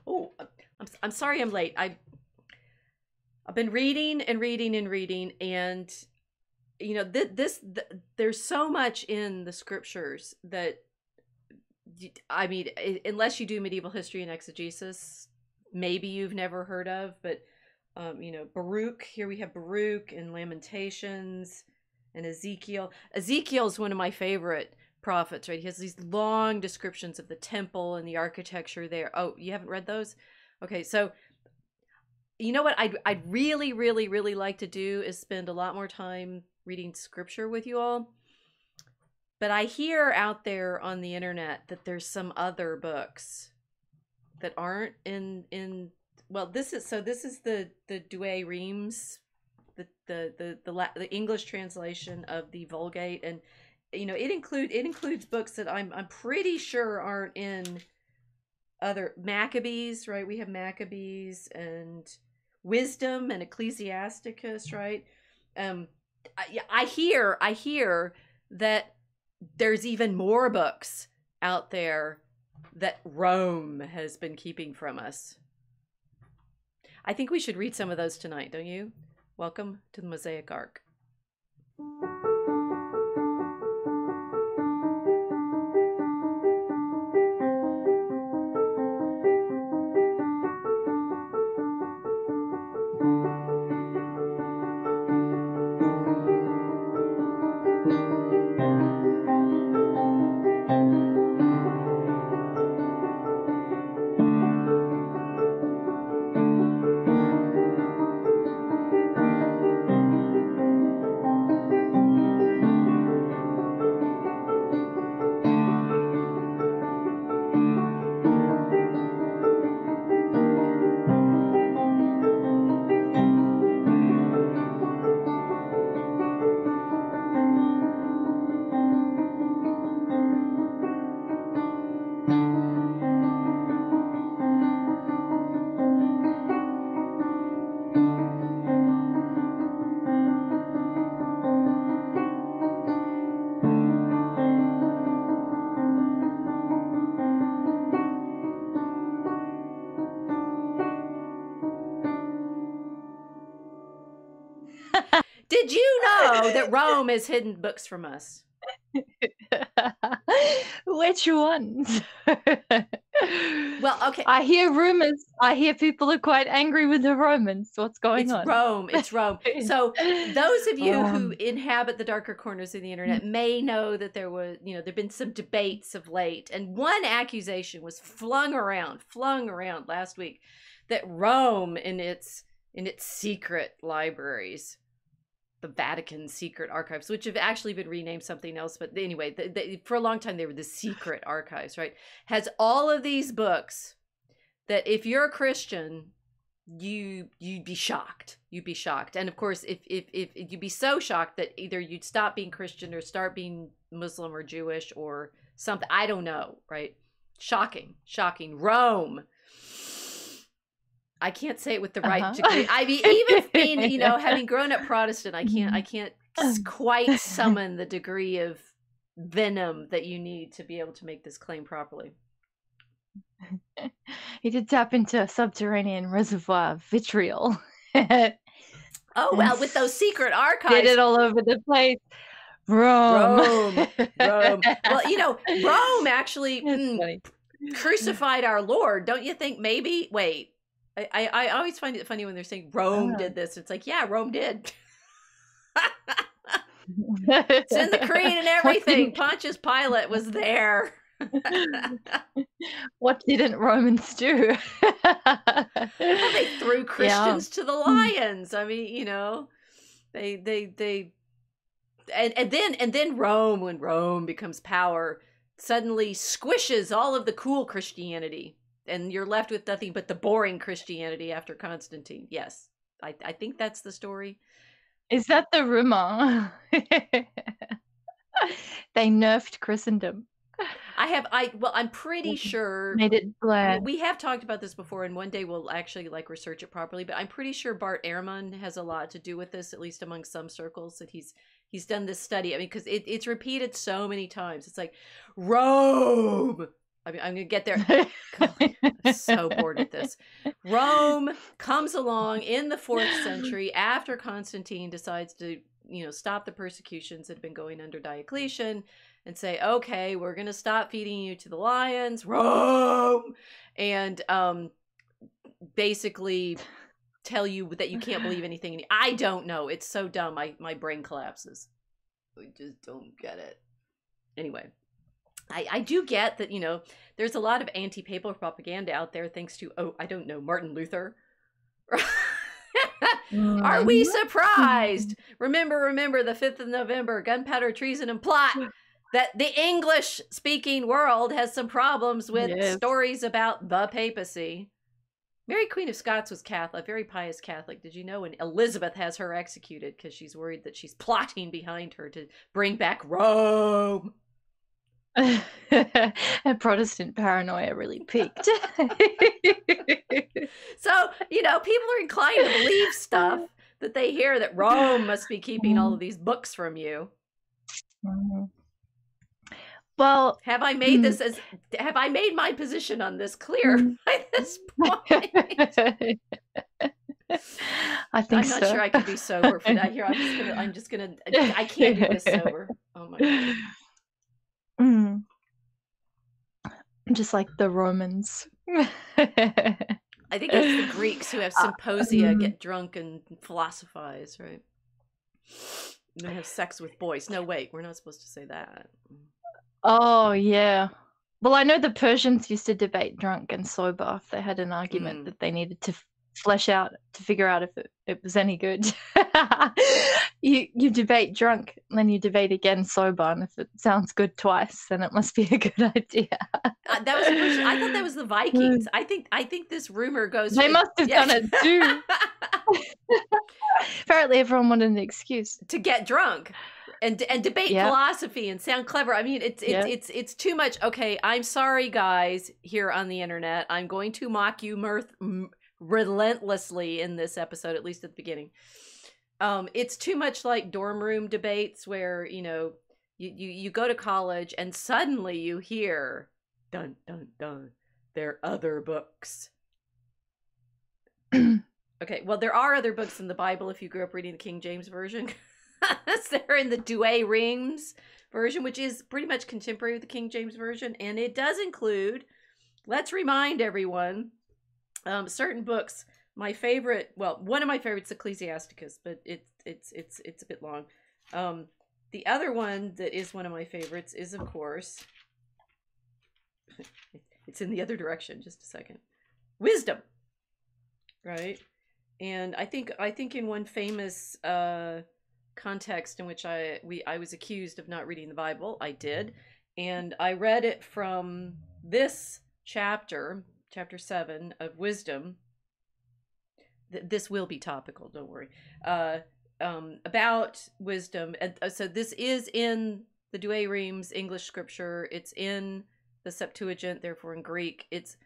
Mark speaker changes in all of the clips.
Speaker 1: Oh, I'm sorry I'm late. I've been reading and reading and reading, and you know, there's so much in the scriptures that, I mean, unless you do medieval history and exegesis, maybe you've never heard of, but you know, Baruch, here we have Baruch and Lamentations and Ezekiel. Ezekiel is one of my favorite prophets, right? He has these long descriptions of the temple and the architecture there. Oh, you haven't read those? Okay, so you know what I'd really, really, really like to do is spend a lot more time reading scripture with you all. But I hear out there on the internet that there's some other books that aren't in well, this is the Douay Rheims, the English translation of the Vulgate, and you know, it includes books that I'm pretty sure aren't in other Maccabees, right? We have Maccabees and Wisdom and Ecclesiasticus, right? I hear that there's even more books out there that Rome has been keeping from us. I think we should read some of those tonight, don't you? Welcome to the Mosaic Ark. Did you know that Rome has hidden books from us?
Speaker 2: Which ones?
Speaker 1: Well, okay.
Speaker 2: I hear rumors. I hear people are quite angry with the Romans. What's going on?
Speaker 1: It's Rome. So those of you who inhabit the darker corners of the internet may know that there was, you know, there've been some debates of late, and one accusation was flung around last week that Rome in its secret libraries, the Vatican Secret Archives, which have actually been renamed something else, but anyway, for a long time they were the Secret Archives, right? Has all of these books that if you're a Christian, you'd be shocked. You'd be shocked, and of course, if you'd be so shocked that either you'd stop being Christian or start being Muslim or Jewish or something. I don't know, right? Shocking. Rome. I can't say it with the right degree. I mean, even being, you know, having grown up Protestant, I can't quite summon the degree of venom that you need to be able to make this claim properly.
Speaker 2: He did tap into a subterranean reservoir of vitriol.
Speaker 1: Oh, well, with those secret archives.
Speaker 2: Did it all over the place. Rome.
Speaker 1: Well, you know, Rome actually crucified our Lord. Don't you think maybe? Wait. I always find it funny when they're saying Rome did this. It's like, yeah, Rome did. It's in the creed and everything. Pontius Pilate was there.
Speaker 2: What didn't Romans do?
Speaker 1: Well, they threw Christians to the lions. I mean, you know, and then Rome, when Rome becomes power, suddenly squishes all of the cool Christianity. And you're left with nothing but the boring Christianity after Constantine. Yes, I think that's the story.
Speaker 2: Is that the rumor? They nerfed Christendom.
Speaker 1: I'm pretty sure.
Speaker 2: Made it bland.
Speaker 1: We have talked about this before, and one day we'll actually research it properly. But I'm pretty sure Bart Ehrman has a lot to do with this, at least among some circles. That he's done this study. I mean, because it's repeated so many times. It's like Rome I mean, I'm going to get there. God, I'm so bored with this. Rome comes along in the 4th century after Constantine decides to, stop the persecutions that had been going under Diocletian and say, okay, we're going to stop feeding you to the lions, Rome, and basically tell you that you can't believe anything. I don't know. It's so dumb. My brain collapses. I just don't get it. Anyway. I do get that, there's a lot of anti-papal propaganda out there thanks to, I don't know, Martin Luther. Are we surprised? Remember the 5th of November, gunpowder, treason, and plot, that the English-speaking world has some problems with stories about the papacy. Mary Queen of Scots was Catholic, very pious Catholic. Did you know? And Elizabeth has her executed because she's worried that she's plotting behind her to bring back Rome.
Speaker 2: And Protestant paranoia really peaked.
Speaker 1: So, people are inclined to believe stuff that they hear that Rome must be keeping all of these books from you.
Speaker 2: Well,
Speaker 1: have I made my position on this clear by this point?
Speaker 2: I think so.
Speaker 1: I'm not sure I could be sober for that. Here, I can't do this sober. Oh my God.
Speaker 2: Just like the Romans.
Speaker 1: I think it's the Greeks who have symposia, get drunk and philosophize, right? And then have sex with boys. No, wait, we're not supposed to say that.
Speaker 2: Oh, yeah. Well, I know the Persians used to debate drunk and sober if they had an argument that they needed to flesh out to figure out if it was any good. You debate drunk, then you debate again sober, and if it sounds good twice, then it must be a good idea.
Speaker 1: That was I thought that was the Vikings. I think this rumor goes.
Speaker 2: They must have done it too. Apparently, everyone wanted an excuse
Speaker 1: to get drunk and debate philosophy and sound clever. I mean, it's too much. Okay, I'm sorry, guys, here on the internet. I'm going to mock you relentlessly in this episode, at least at the beginning. It's too much like dorm room debates where, you go to college and suddenly you hear, dun, dun, dun, there are other books. Okay, well, there are other books in the Bible if you grew up reading the King James Version. They're in the Douay Rheims version, which is pretty much contemporary with the King James Version. And it does include, let's remind everyone, certain books. My favorite, one of my favorites, Ecclesiasticus, but it's a bit long. The other one that is one of my favorites is, of course, it's in the other direction. Just a second, Wisdom, right? And I think in one famous context in which I was accused of not reading the Bible, I did, and I read it from this chapter 7 of Wisdom. This will be topical, don't worry. About wisdom. And so this is in the Douay Rheims English scripture. It's in the Septuagint, therefore in Greek. It's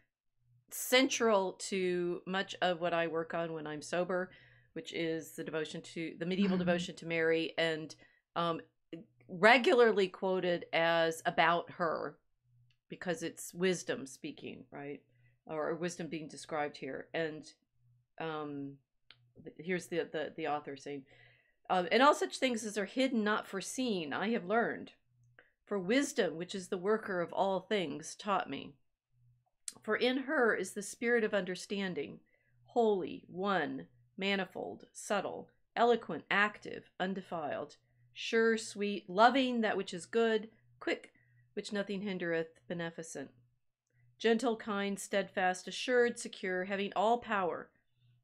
Speaker 1: central to much of what I work on when I'm sober, which is the medieval devotion to Mary, and regularly quoted as about her, because it's wisdom speaking, right? Or wisdom being described here. And here's the author saying, and all such things as are hidden, not foreseen, I have learned. For wisdom, which is the worker of all things, taught me. For in her is the spirit of understanding, holy, one, manifold, subtle, eloquent, active, undefiled, sure, sweet, loving that which is good, quick, which nothing hindereth, beneficent, gentle, kind, steadfast, assured, secure, having all power,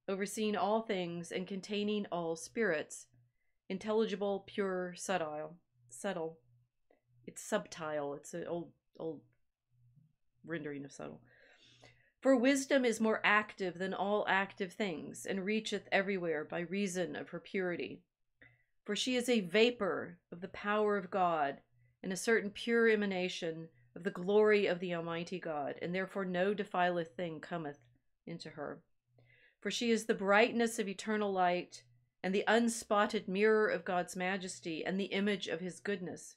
Speaker 1: overseeing all things, and containing all spirits, intelligible, pure, subtle. It's subtile. It's an old rendering of subtle. For wisdom is more active than all active things, and reacheth everywhere by reason of her purity. For she is a vapor of the power of God, and a certain pure emanation of the glory of the Almighty God, and therefore no defileth thing cometh into her. For she is the brightness of eternal light, and the unspotted mirror of God's majesty, and the image of his goodness.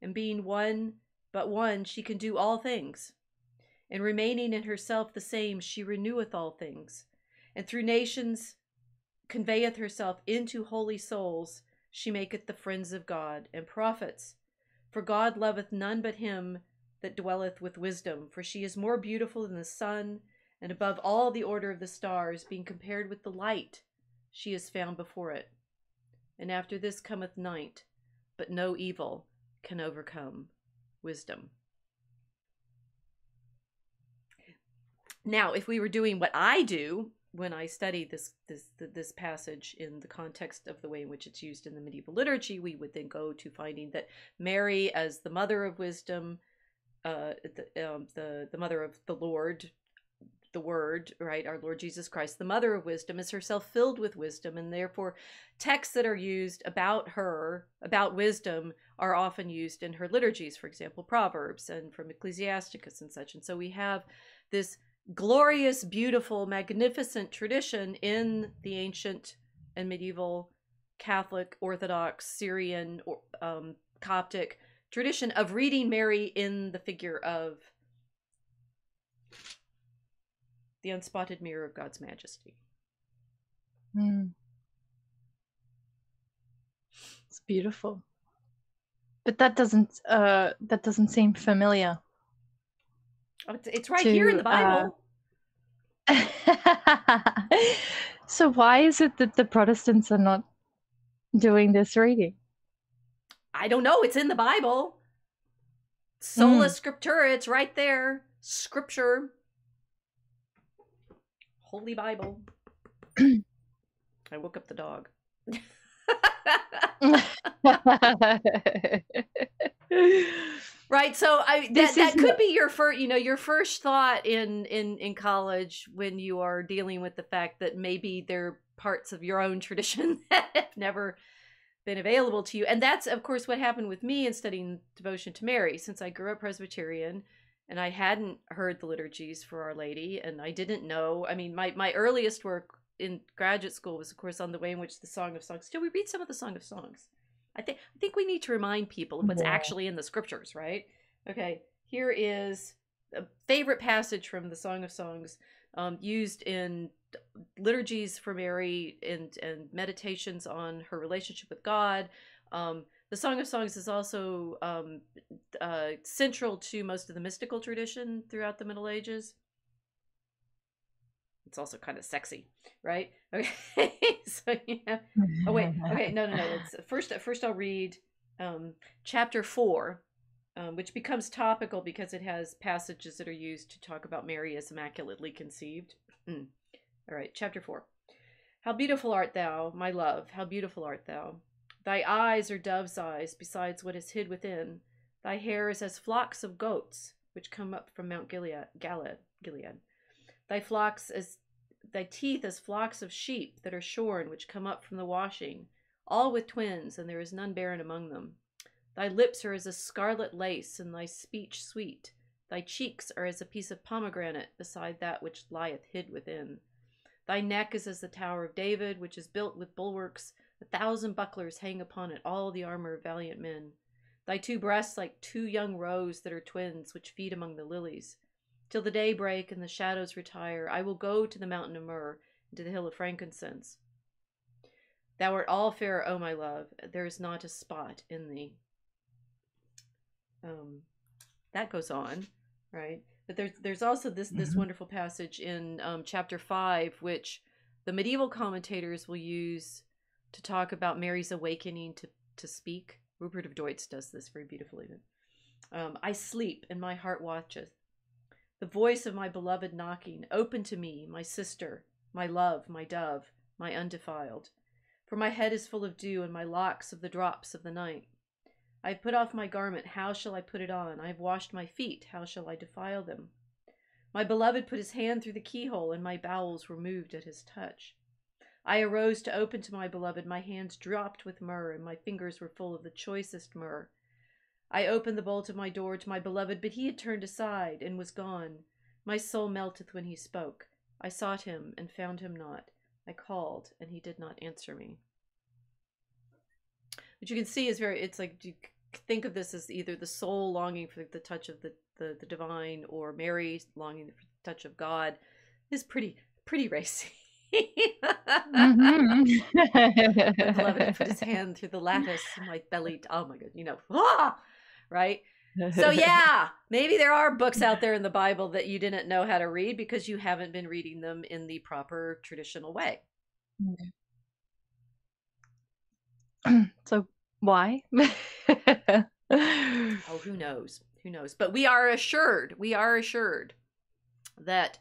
Speaker 1: And being one, but one, she can do all things, And remaining in herself the same, she reneweth all things. And through nations conveyeth herself into holy souls. She maketh the friends of God and prophets. For God loveth none but him that dwelleth with wisdom. For she is more beautiful than the sun, and above all the order of the stars, being compared with the light, she is found before it. And after this cometh night, but no evil can overcome wisdom. Now, if we were doing what I do when I study this passage in the context of the way in which it's used in the medieval liturgy, we would then go to finding that Mary, as the mother of wisdom, the mother of the Lord, the Word, right, our Lord Jesus Christ, the mother of wisdom, is herself filled with wisdom, and therefore texts that are used about her, about wisdom, are often used in her liturgies, for example, Proverbs and from Ecclesiasticus and such. And so we have this glorious, beautiful, magnificent tradition in the ancient and medieval Catholic, Orthodox, Syrian, Coptic tradition of reading Mary in the figure of the unspotted mirror of God's majesty.
Speaker 2: It's beautiful, but that doesn't seem familiar.
Speaker 1: Oh, it's right here in the Bible.
Speaker 2: So why is it that the Protestants are not doing this reading?
Speaker 1: I don't know. It's in the Bible. Sola Scriptura. It's right there. Scripture. Holy Bible. I woke up the dog. Right, so that could be your first thought in college when you are dealing with the fact that maybe there are parts of your own tradition that have never been available to you. And that's, of course, what happened with me in studying devotion to Mary, since I grew up Presbyterian and I hadn't heard the liturgies for Our Lady, and I didn't know. I mean, my earliest work in graduate school was, of course, on the way in which the Song of Songs. Still, we read some of the Song of Songs. I think we need to remind people of what's actually in the scriptures, right? Okay, here is a favorite passage from the Song of Songs, used in liturgies for Mary and meditations on her relationship with God. The Song of Songs is also central to most of the mystical tradition throughout the Middle Ages. It's also kind of sexy, right? Okay, so yeah. Oh wait, okay, no. It's first I'll read chapter 4, which becomes topical because it has passages that are used to talk about Mary as immaculately conceived. All right, chapter 4. How beautiful art thou, my love! How beautiful art thou! Thy eyes are dove's eyes, besides what is hid within. Thy hair is as flocks of goats, which come up from Mount Gilead. Thy teeth as flocks of sheep that are shorn, which come up from the washing, all with twins, and there is none barren among them. Thy lips are as a scarlet lace, and thy speech sweet. Thy cheeks are as a piece of pomegranate beside that which lieth hid within. Thy neck is as the tower of David, which is built with bulwarks. 1,000 bucklers hang upon it, all the armor of valiant men. Thy two breasts like 2 young roes that are twins, which feed among the lilies. Till the day break and the shadows retire, I will go to the mountain of myrrh and to the hill of frankincense. Thou art all fair, O my love, there is not a spot in thee. That goes on, right? But there's also this wonderful passage in chapter 5, which the medieval commentators will use to talk about Mary's awakening to speak. Rupert of Deutz does this very beautifully. I sleep, and my heart watcheth. The voice of my beloved knocking, open to me, my sister, my love, my dove, my undefiled. For my head is full of dew, and my locks of the drops of the night. I have put off my garment, how shall I put it on? I have washed my feet, how shall I defile them? My beloved put his hand through the keyhole, and my bowels were moved at his touch. I arose to open to my beloved, my hands dropped with myrrh, and my fingers were full of the choicest myrrh. I opened the bolt of my door to my beloved, but he had turned aside and was gone. My soul melteth when he spoke. I sought him and found him not. I called, and he did not answer me. What you can see is it's like think of this as either the soul longing for the touch of the divine, or Mary longing for the touch of God, is pretty racy.
Speaker 2: Mm-hmm.
Speaker 1: My beloved put his hand through the lattice in my belly. Oh my god, right? So yeah, maybe there are books out there in the Bible that you didn't know how to read because you haven't been reading them in the proper traditional way.
Speaker 2: So why?
Speaker 1: Oh, who knows? Who knows? But we are assured that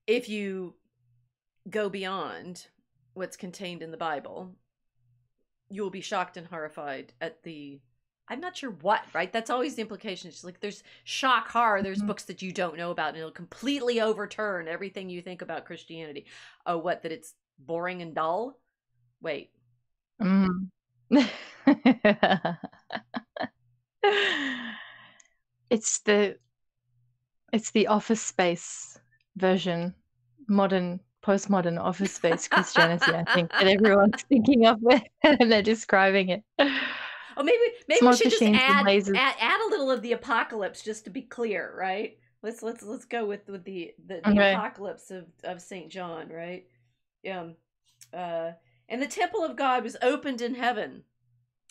Speaker 1: if you go beyond what's contained in the Bible, you will be shocked and horrified at the, I'm not sure what, right? That's always the implication. It's like there's shock, horror, there's books that you don't know about, and it'll completely overturn everything you think about Christianity. Oh, what, that it's boring and dull? Wait.
Speaker 2: It's the Office Space version, postmodern Office Space Christianity, I think, that everyone's thinking of when they're describing it.
Speaker 1: Oh, maybe we should just add a little of the apocalypse, just to be clear, right? Let's go with the apocalypse of St. John, right? And the temple of God was opened in heaven,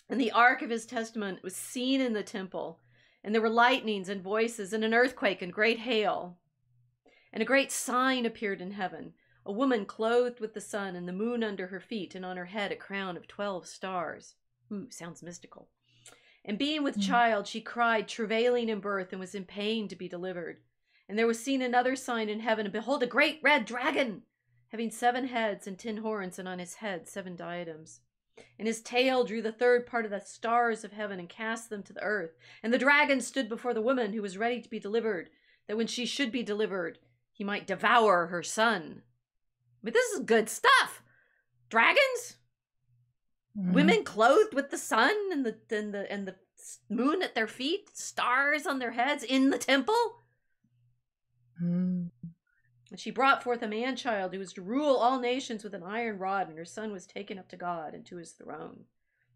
Speaker 1: and the ark of his testament was seen in the temple, and there were lightnings and voices and an earthquake and great hail. And a great sign appeared in heaven, a woman clothed with the sun and the moon under her feet, and on her head a crown of 12 stars. Ooh, sounds mystical. And being with child, she cried, travailing in birth, and was in pain to be delivered. And there was seen another sign in heaven, and behold, a great red dragon, having 7 heads and 10 horns, and on his head 7 diadems. And his tail drew the third part of the stars of heaven and cast them to the earth. And the dragon stood before the woman who was ready to be delivered, that when she should be delivered, he might devour her son. But this is good stuff. Dragons? Women clothed with the sun and the moon at their feet, stars on their heads in the temple. And she brought forth a man-child who was to rule all nations with an iron rod, and her son was taken up to God and to his throne.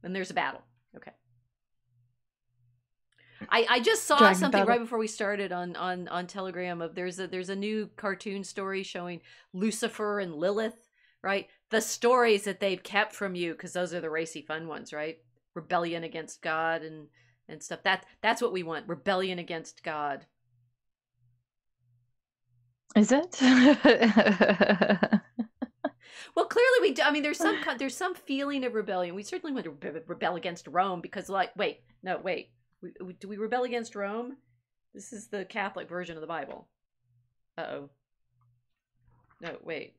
Speaker 1: And there's a battle. Okay. I just saw something right before we started on Telegram of there's a new cartoon story showing Lucifer and Lilith, right? The stories that they've kept from you, because those are the racy fun ones, right? Rebellion against God and stuff. That's what we want. Rebellion against God.
Speaker 2: Is it?
Speaker 1: Well, clearly we do. I mean, there's some feeling of rebellion. We certainly want to rebel against Rome because, like, wait. Do we rebel against Rome? This is the Catholic version of the Bible. Uh-oh. No, wait.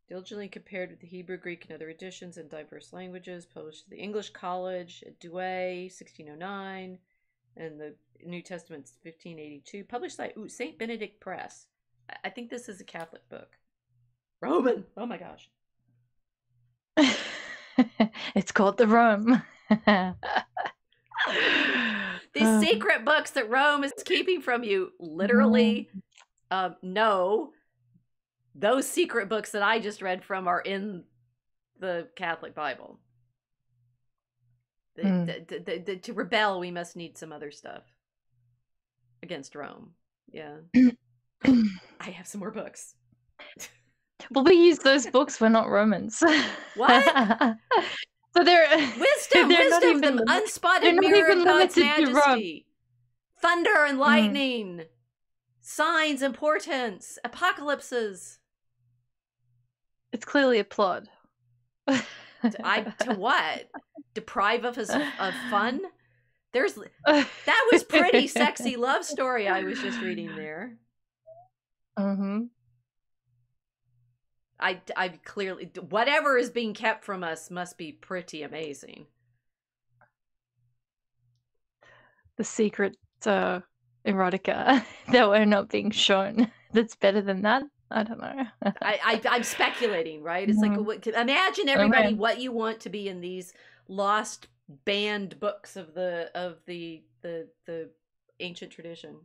Speaker 1: Diligently compared with the Hebrew, Greek, and other editions in diverse languages, published to the English College at Douai, 1609, and the New Testament's 1582. Published by St. Benedict Press. I think this is a Catholic book. Roman! Oh my gosh.
Speaker 2: It's called the Rome.
Speaker 1: These secret books that Rome is keeping from you. Literally, no. Those secret books that I just read from are in the Catholic Bible. To rebel, we must need some other stuff against Rome. Yeah. I have some more books.
Speaker 2: Well, we use those books. We're not Romans.
Speaker 1: What?
Speaker 2: So they're
Speaker 1: wisdom, the unspotted mirror of God's majesty, thunder and lightning, signs and portents, apocalypses.
Speaker 2: It's clearly a plot.
Speaker 1: To what? Deprive us of fun? That was pretty sexy love story I was just reading there. I clearly, whatever is being kept from us must be pretty amazing.
Speaker 2: The secret erotica that we're not being shown. That's better than that. I don't know.
Speaker 1: I'm speculating, right? It's like, imagine everybody what you want to be in these lost banned books of the ancient tradition.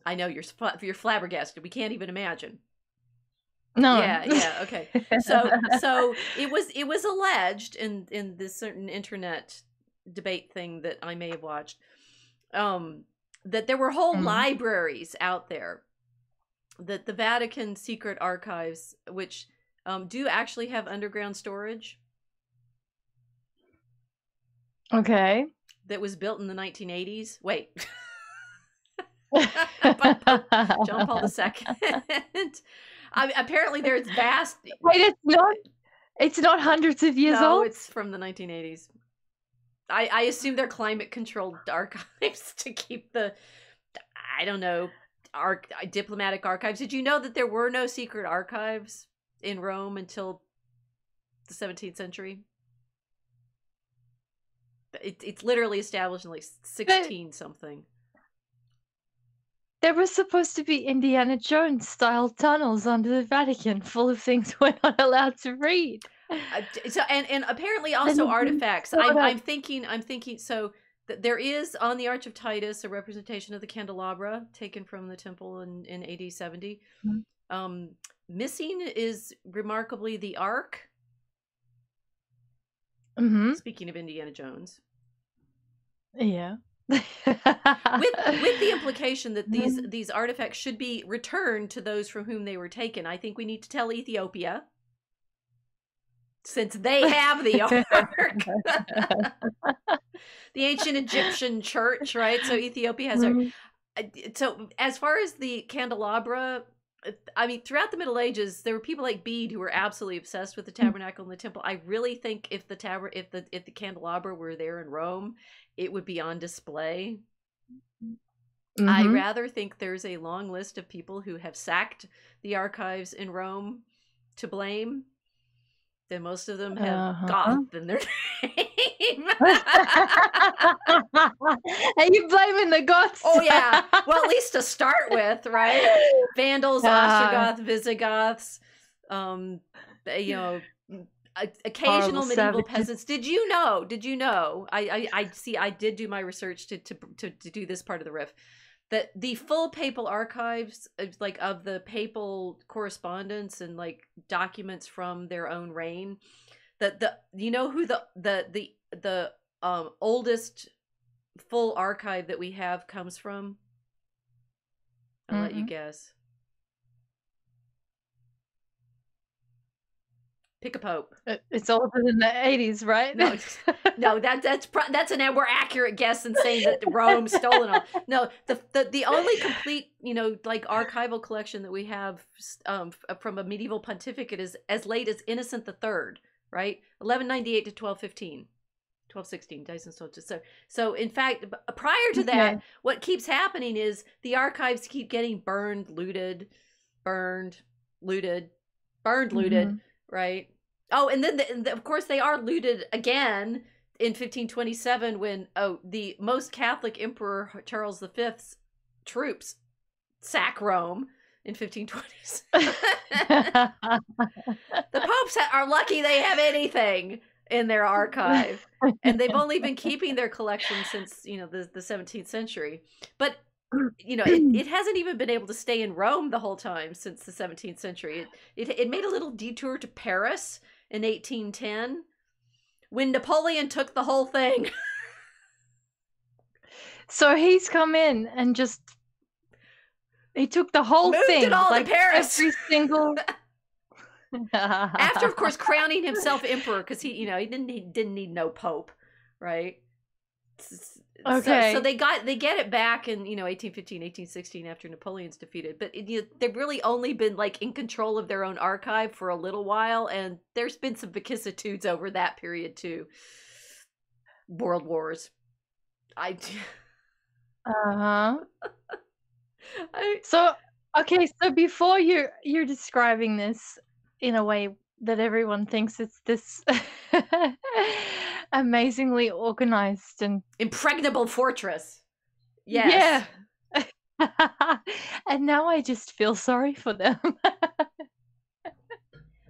Speaker 1: I know you're flabbergasted. We can't even imagine.
Speaker 2: No.
Speaker 1: Yeah, okay. So it was alleged in this certain internet debate thing that I may have watched, that there were whole libraries out there, that the Vatican Secret Archives, which do actually have underground storage,
Speaker 2: Okay.
Speaker 1: that was built in the 1980s. Wait. By Pope John Paul II. Apparently there's vast...
Speaker 2: Wait, it's not hundreds of years
Speaker 1: No,
Speaker 2: old?
Speaker 1: it's from the 1980s. I assume they're climate-controlled archives to keep the, I don't know, diplomatic archives. Did you know that there were no secret archives in Rome until the 17th century? It's literally established in like 16-something.
Speaker 2: There was supposed to be Indiana Jones style tunnels under the Vatican full of things we're not allowed to read.
Speaker 1: So and apparently also artifacts. I'm thinking so there is on the Arch of Titus a representation of the candelabra taken from the temple in AD 70. Missing is remarkably the Ark. Speaking of Indiana Jones.
Speaker 2: Yeah.
Speaker 1: with the implication that these artifacts should be returned to those from whom they were taken. I think we need to tell Ethiopia, since they have the Ark. The ancient Egyptian church, right? So Ethiopia has our... So as far as the candelabra, I mean, throughout the Middle Ages, there were people like Bede who were absolutely obsessed with the tabernacle and the temple. I really think if the candelabra were there in Rome, it would be on display. I rather think there's a long list of people who have sacked the archives in Rome to blame than most of them have goth in their name.
Speaker 2: Are you blaming the goths?
Speaker 1: Oh yeah. Well, at least to start with, right? Vandals, Ostrogoths, Visigoths, you know, occasional medieval peasants. Did you know? I see. I did do my research to do this part of the riff. That the full papal archives, like of the papal correspondence and like documents from their own reign, that you know who the oldest full archive that we have comes from? I'll let you guess. Pick a pope.
Speaker 2: It's older than the 80s, right?
Speaker 1: No, that's an more accurate guess than saying that Rome stole it all. No, the only complete, you know, like archival collection that we have from a medieval pontificate is as late as Innocent III, right? 1198 to 1215. 1216, Dyson Soldier. So in fact, prior to that, what keeps happening is the archives keep getting burned, looted, right? Oh, and then of course they are looted again in 1527 when the most Catholic Emperor Charles V's troops sack Rome in 1527. The popes are lucky they have anything in their archive, and they've only been keeping their collection since, you know, the 17th century. But you know, it hasn't even been able to stay in Rome the whole time since the 17th century. It made a little detour to Paris in 1810 when Napoleon took the whole thing.
Speaker 2: So he's come in and he took the whole
Speaker 1: moved
Speaker 2: thing,
Speaker 1: it all
Speaker 2: like
Speaker 1: to Paris.
Speaker 2: every single.
Speaker 1: After, of course, crowning himself emperor, because he didn't need no pope, right?
Speaker 2: Okay.
Speaker 1: So they get it back in, you know, 1815, 1816 after Napoleon's defeated. But they've really only been like in control of their own archive for a little while, and there's been some vicissitudes over that period too. World Wars.
Speaker 2: So before you're describing this in a way that everyone thinks it's this amazingly organized and
Speaker 1: impregnable fortress. Yes.
Speaker 2: Yeah. And now I just feel sorry for them.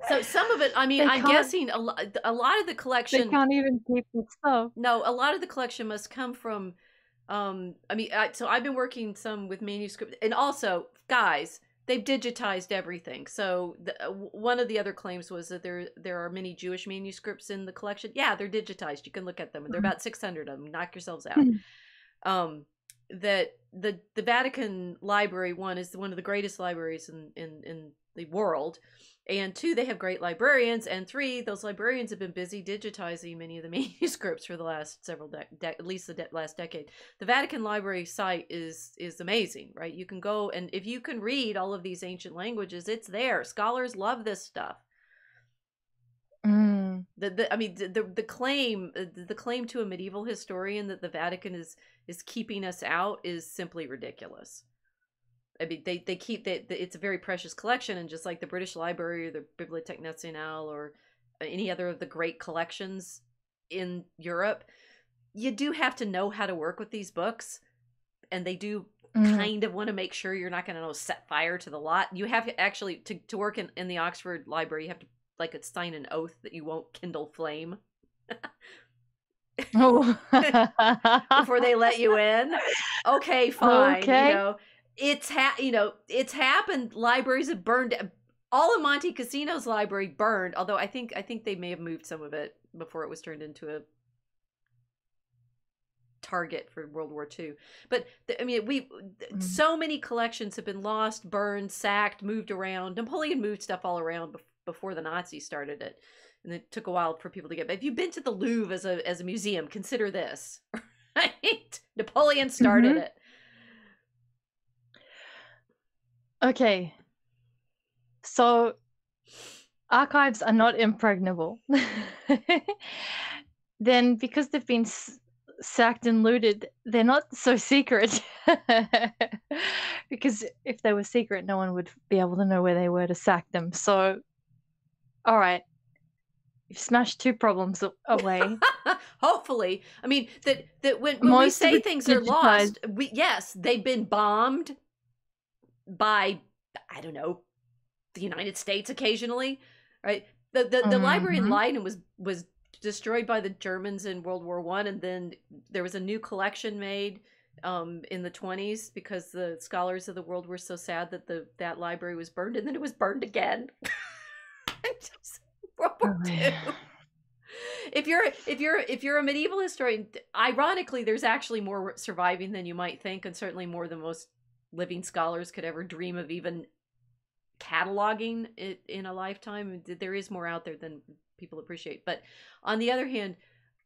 Speaker 1: So some of it, I mean, I'm guessing a lot of the collection.
Speaker 2: They can't even keep the stuff.
Speaker 1: No, a lot of the collection must come from. I mean, so I've been working some with manuscripts, and also, guys, they've digitized everything. So one of the other claims was that there are many Jewish manuscripts in the collection. Yeah, they're digitized. You can look at them, and there are about 600 of them. Knock yourselves out. That the Vatican Library, one, is one of the greatest libraries in the world, and two, they have great librarians, and three, those librarians have been busy digitizing many of the manuscripts for the last several at least the last decade. The Vatican Library site is amazing, right? You can go, and if you can read all of these ancient languages, it's there. Scholars love this stuff. The claim to a medieval historian that the Vatican is keeping us out is simply ridiculous. I mean, they keep that it's a very precious collection, and just like the British Library or the Bibliothèque Nationale or any other of the great collections in Europe, you do have to know how to work with these books, and they do kind of want to make sure you're not going to set fire to the lot. You have to actually to work in the Oxford Library, you have to sign an oath that you won't kindle flame. Before they let you in. Okay, fine. Okay. It's happened. Libraries have burned. All of Monte Cassino's library burned, although I think they may have moved some of it before it was turned into a target for World War II. But so many collections have been lost, burned, sacked, moved around. Napoleon moved stuff all around before the Nazis started it, and it took a while for people to get. But if you've been to the Louvre as a museum, consider this. Right? Napoleon started it. Okay, so archives are not impregnable. Then, because they've been sacked and looted, they're not so secret. Because if they were secret, no one would be able to know where they were to sack them. So, all right, you've smashed two problems away. Hopefully, I mean that when we say things are lost, yes, they've been bombed by, I don't know, the United States occasionally, right? The library in Leiden was destroyed by the Germans in World War I, and then there was a new collection made in the 1920s because the scholars of the world were so sad that that library was burned, and then it was burned again. World War II. If you're a medieval historian, ironically, there's actually more surviving than you might think, and certainly more than most living scholars could ever dream of even cataloging it in a lifetime. There is more out there than people appreciate. But on the other hand,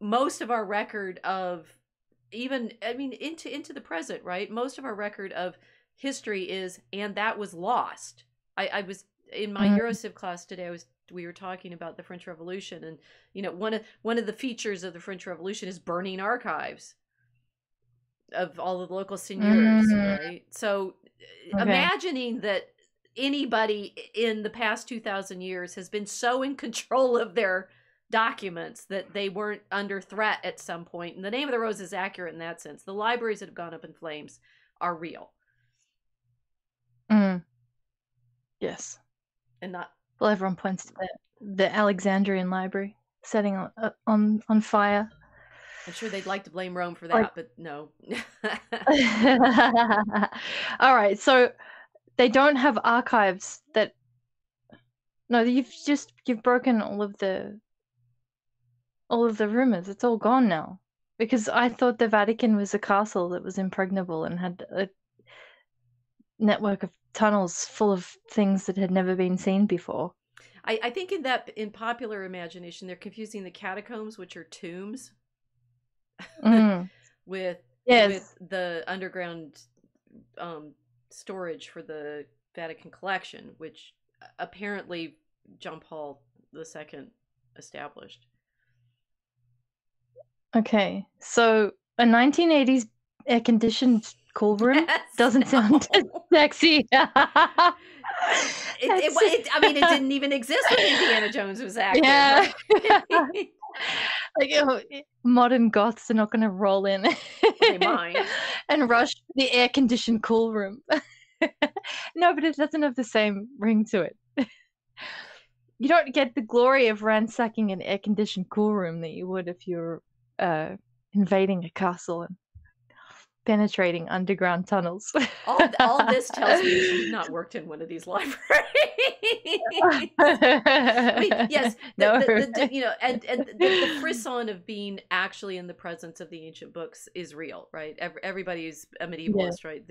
Speaker 1: most of our record of into the present, right? Most of our record of history is, and that was lost. I was in my Eurociv class today. We were talking about the French Revolution, and one of the features of the French Revolution is burning archives of all of the local seigneurs, right? So imagining that anybody in the past 2,000 years has been so in control of their documents that they weren't under threat at some point. And the Name of the Rose is accurate in that sense. The libraries that have gone up in flames are real. Yes. And not... Well, everyone points to the Alexandrian Library setting on fire. I'm sure they'd like to blame Rome for that, but no. All right, so they don't have archives that... No, you've broken all of the rumors. It's all gone now. Because I thought the Vatican was a castle that was impregnable and had a network of tunnels full of things that had never been seen before. I think in popular imagination, they're confusing the catacombs, which are tombs, with the underground storage for the Vatican collection, which apparently John Paul II established. Okay, so a 1980s air-conditioned cool room doesn't sound sexy. It didn't even exist when Indiana Jones was active. Yeah. Modern goths are not going to roll in and rush the air-conditioned cool room. No, but it doesn't have the same ring to it. You don't get the glory of ransacking an air-conditioned cool room that you would if you're invading a castle.
Speaker 2: penetrating underground tunnels.
Speaker 1: All this tells me is you've not worked in one of these libraries. I mean, yes,
Speaker 2: No.
Speaker 1: you know, and the frisson of being actually in the presence of the ancient books is real, right? Everybody's a medievalist, right?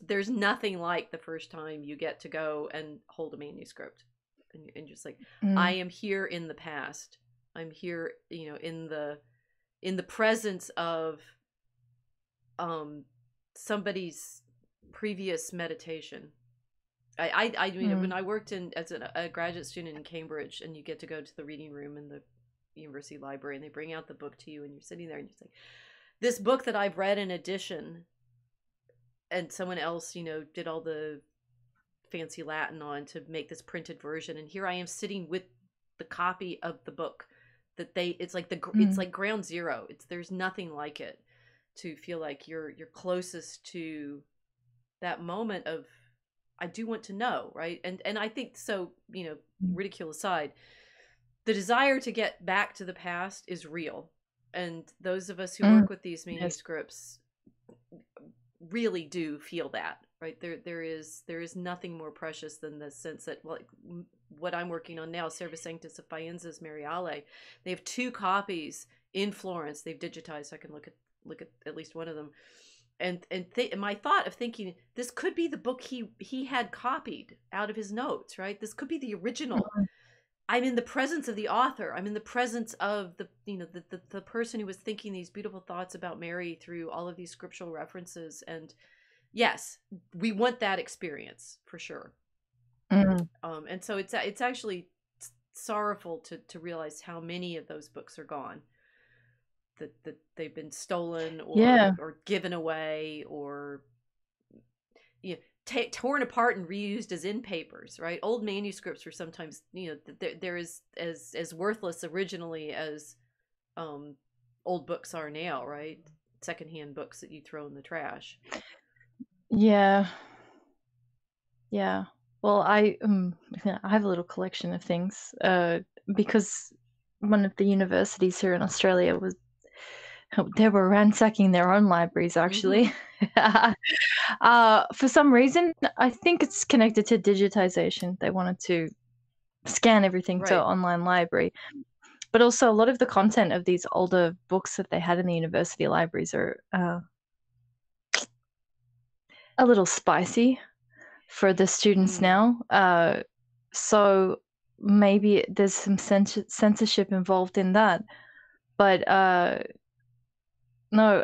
Speaker 1: There's nothing like the first time you get to go and hold a manuscript, and just like, I am here in the past. I'm here, you know, in the presence of somebody's previous meditation. I mean, when I worked as a graduate student in Cambridge, and you get to go to the reading room in the university library, and they bring out the book to you, and you're sitting there, and you're like, this book that I've read in edition, and someone else, you know, did all the fancy Latin on to make this printed version, and here I am sitting with the copy of the book that it's like it's like ground zero. There's nothing like it to feel like you're closest to that moment of, I do want to know, right? And I think so, you know, ridicule aside, the desire to get back to the past is real. And those of us who work with these manuscripts really do feel that, right? There is nothing more precious than the sense that, well, what I'm working on now, Serva Sanctus of Faenza's Mariale, they have 2 copies in Florence. They've digitized, so I can look at least one of them. And my thought of thinking, this could be the book he had copied out of his notes, right? This could be the original. I'm in the presence of the author. I'm in the presence of the person who was thinking these beautiful thoughts about Mary through all of these scriptural references. And yes, we want that experience for sure. And so it's actually sorrowful to realize how many of those books are gone. That they've been stolen or given away, or, you know, torn apart and reused as in papers, right? Old manuscripts were sometimes, you know, they're as worthless originally as old books are now, right? Secondhand books that you throw in the trash.
Speaker 2: Yeah. Well, I have a little collection of things because one of the universities here in Australia they were ransacking their own libraries, actually. For some reason, I think it's connected to digitization. They wanted to scan everything to online library. But also, a lot of the content of these older books that they had in the university libraries are a little spicy for the students now. So maybe there's some censorship involved in that. But no,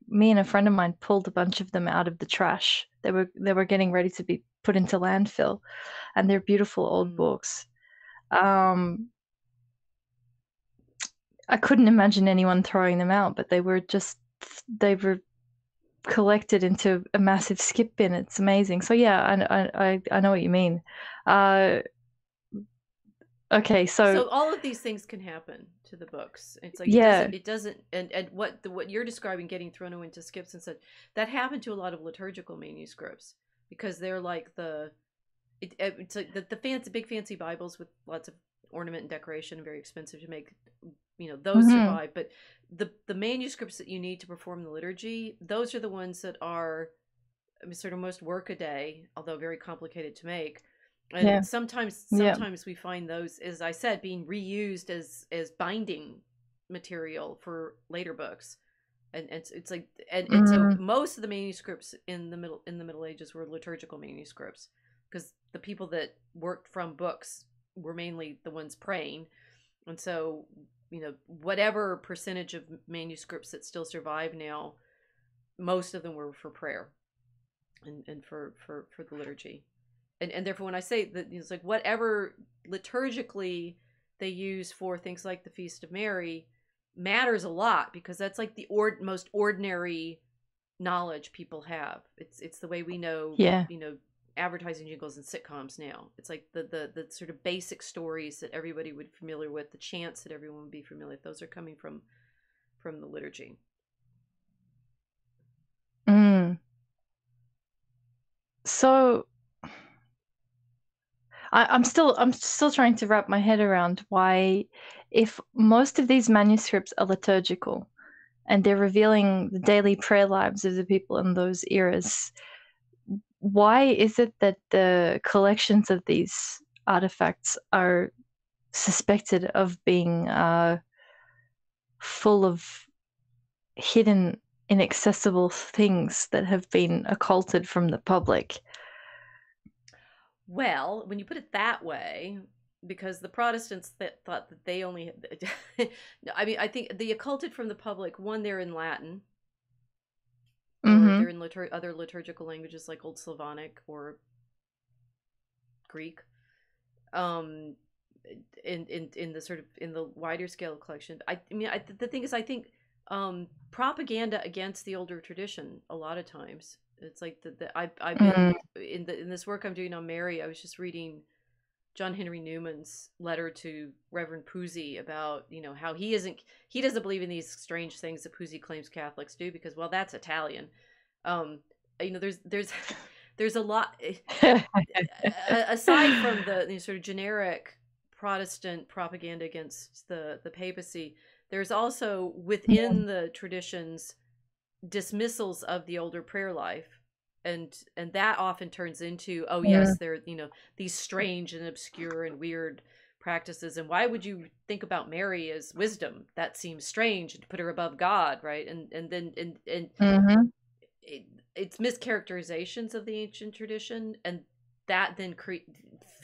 Speaker 2: me and a friend of mine pulled a bunch of them out of the trash. They were getting ready to be put into landfill, and they're beautiful old books. I couldn't imagine anyone throwing them out, but they were collected into a massive skip bin. It's amazing. So yeah, I know what you mean. Okay, so
Speaker 1: all of these things can happen to the books. It's like, it doesn't, and what you're describing, getting thrown into skips and such, that happened to a lot of liturgical manuscripts, because they're like it's like the big fancy Bibles with lots of ornament and decoration, and very expensive to make, you know, those survive. But the manuscripts that you need to perform the liturgy, those are the ones that are, I mean, sort of most workaday, although very complicated to make. And sometimes we find those, as I said, being reused as binding material for later books, and it's like, and so most of the manuscripts in the Middle Ages were liturgical manuscripts, because the people that worked from books were mainly the ones praying, and so, you know, whatever percentage of manuscripts that still survive now, most of them were for prayer, and for the liturgy. And therefore, when I say that, it's like whatever liturgically they use for things like the Feast of Mary matters a lot, because that's like the most ordinary knowledge people have. It's the way we know, you know, advertising jingles and sitcoms now. It's like the sort of basic stories that everybody would be familiar with, the chants that everyone would be familiar with. Those are coming from the liturgy.
Speaker 2: So I'm still trying to wrap my head around why, if most of these manuscripts are liturgical, and they're revealing the daily prayer lives of the people in those eras. Why is it that the collections of these artifacts are suspected of being full of hidden, inaccessible things that have been occulted from the public?
Speaker 1: Well, when you put it that way, because the Protestants that thought that they only no, I mean, I think the occulted from the public, one, they're in Latin, or
Speaker 2: Mm-hmm.
Speaker 1: they're in other liturgical languages like Old Slavonic or Greek. In the sort of in the wider scale collection, I mean, the thing is, I think propaganda against the older tradition a lot of times. It's like I've been in this work I'm doing on Mary. I was just reading John Henry Newman's letter to Reverend Pusey about, you know, how he doesn't believe in these strange things that Pusey claims Catholics do, because, well, that's Italian. You know, there's a lot aside from the sort of generic Protestant propaganda against the papacy. There's also within the traditions dismissals of the older prayer life, and that often turns into, oh yes, they're, you know, these strange and obscure and weird practices, and why would you think about Mary as wisdom? That seems strange, and to put her above God, right? And then it's mischaracterizations of the ancient tradition, and that then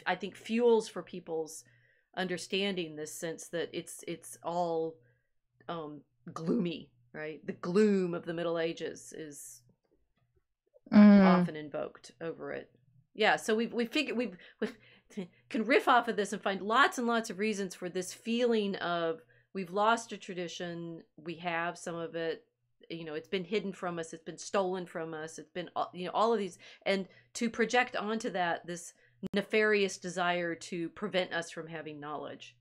Speaker 1: I think fuels for people's understanding this sense that it's all gloomy, right? The gloom of the Middle Ages is often invoked over it. Yeah, so we figured we can riff off of this and find lots and lots of reasons for this feeling of we've lost a tradition, we have some of it, you know, it's been hidden from us, it's been stolen from us, it's been, you know, all of these, and to project onto that this nefarious desire to prevent us from having knowledge,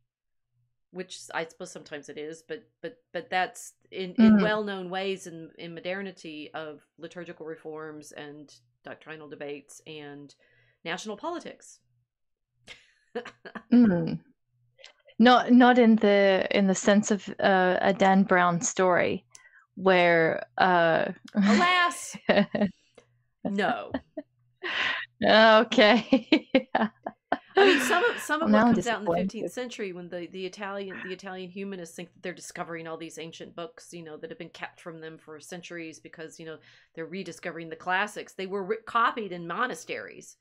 Speaker 1: which I suppose sometimes it is, but that's in well-known ways in modernity of liturgical reforms and doctrinal debates and national politics.
Speaker 2: Not in the sense of a Dan Brown story where
Speaker 1: alas, no.
Speaker 2: Okay.
Speaker 1: I mean, some of what comes out in the 15th
Speaker 2: disappointed.
Speaker 1: century when the Italian humanists think that they're discovering all these ancient books, you know, that have been kept from them for centuries because, you know, they're rediscovering the classics. They were copied in monasteries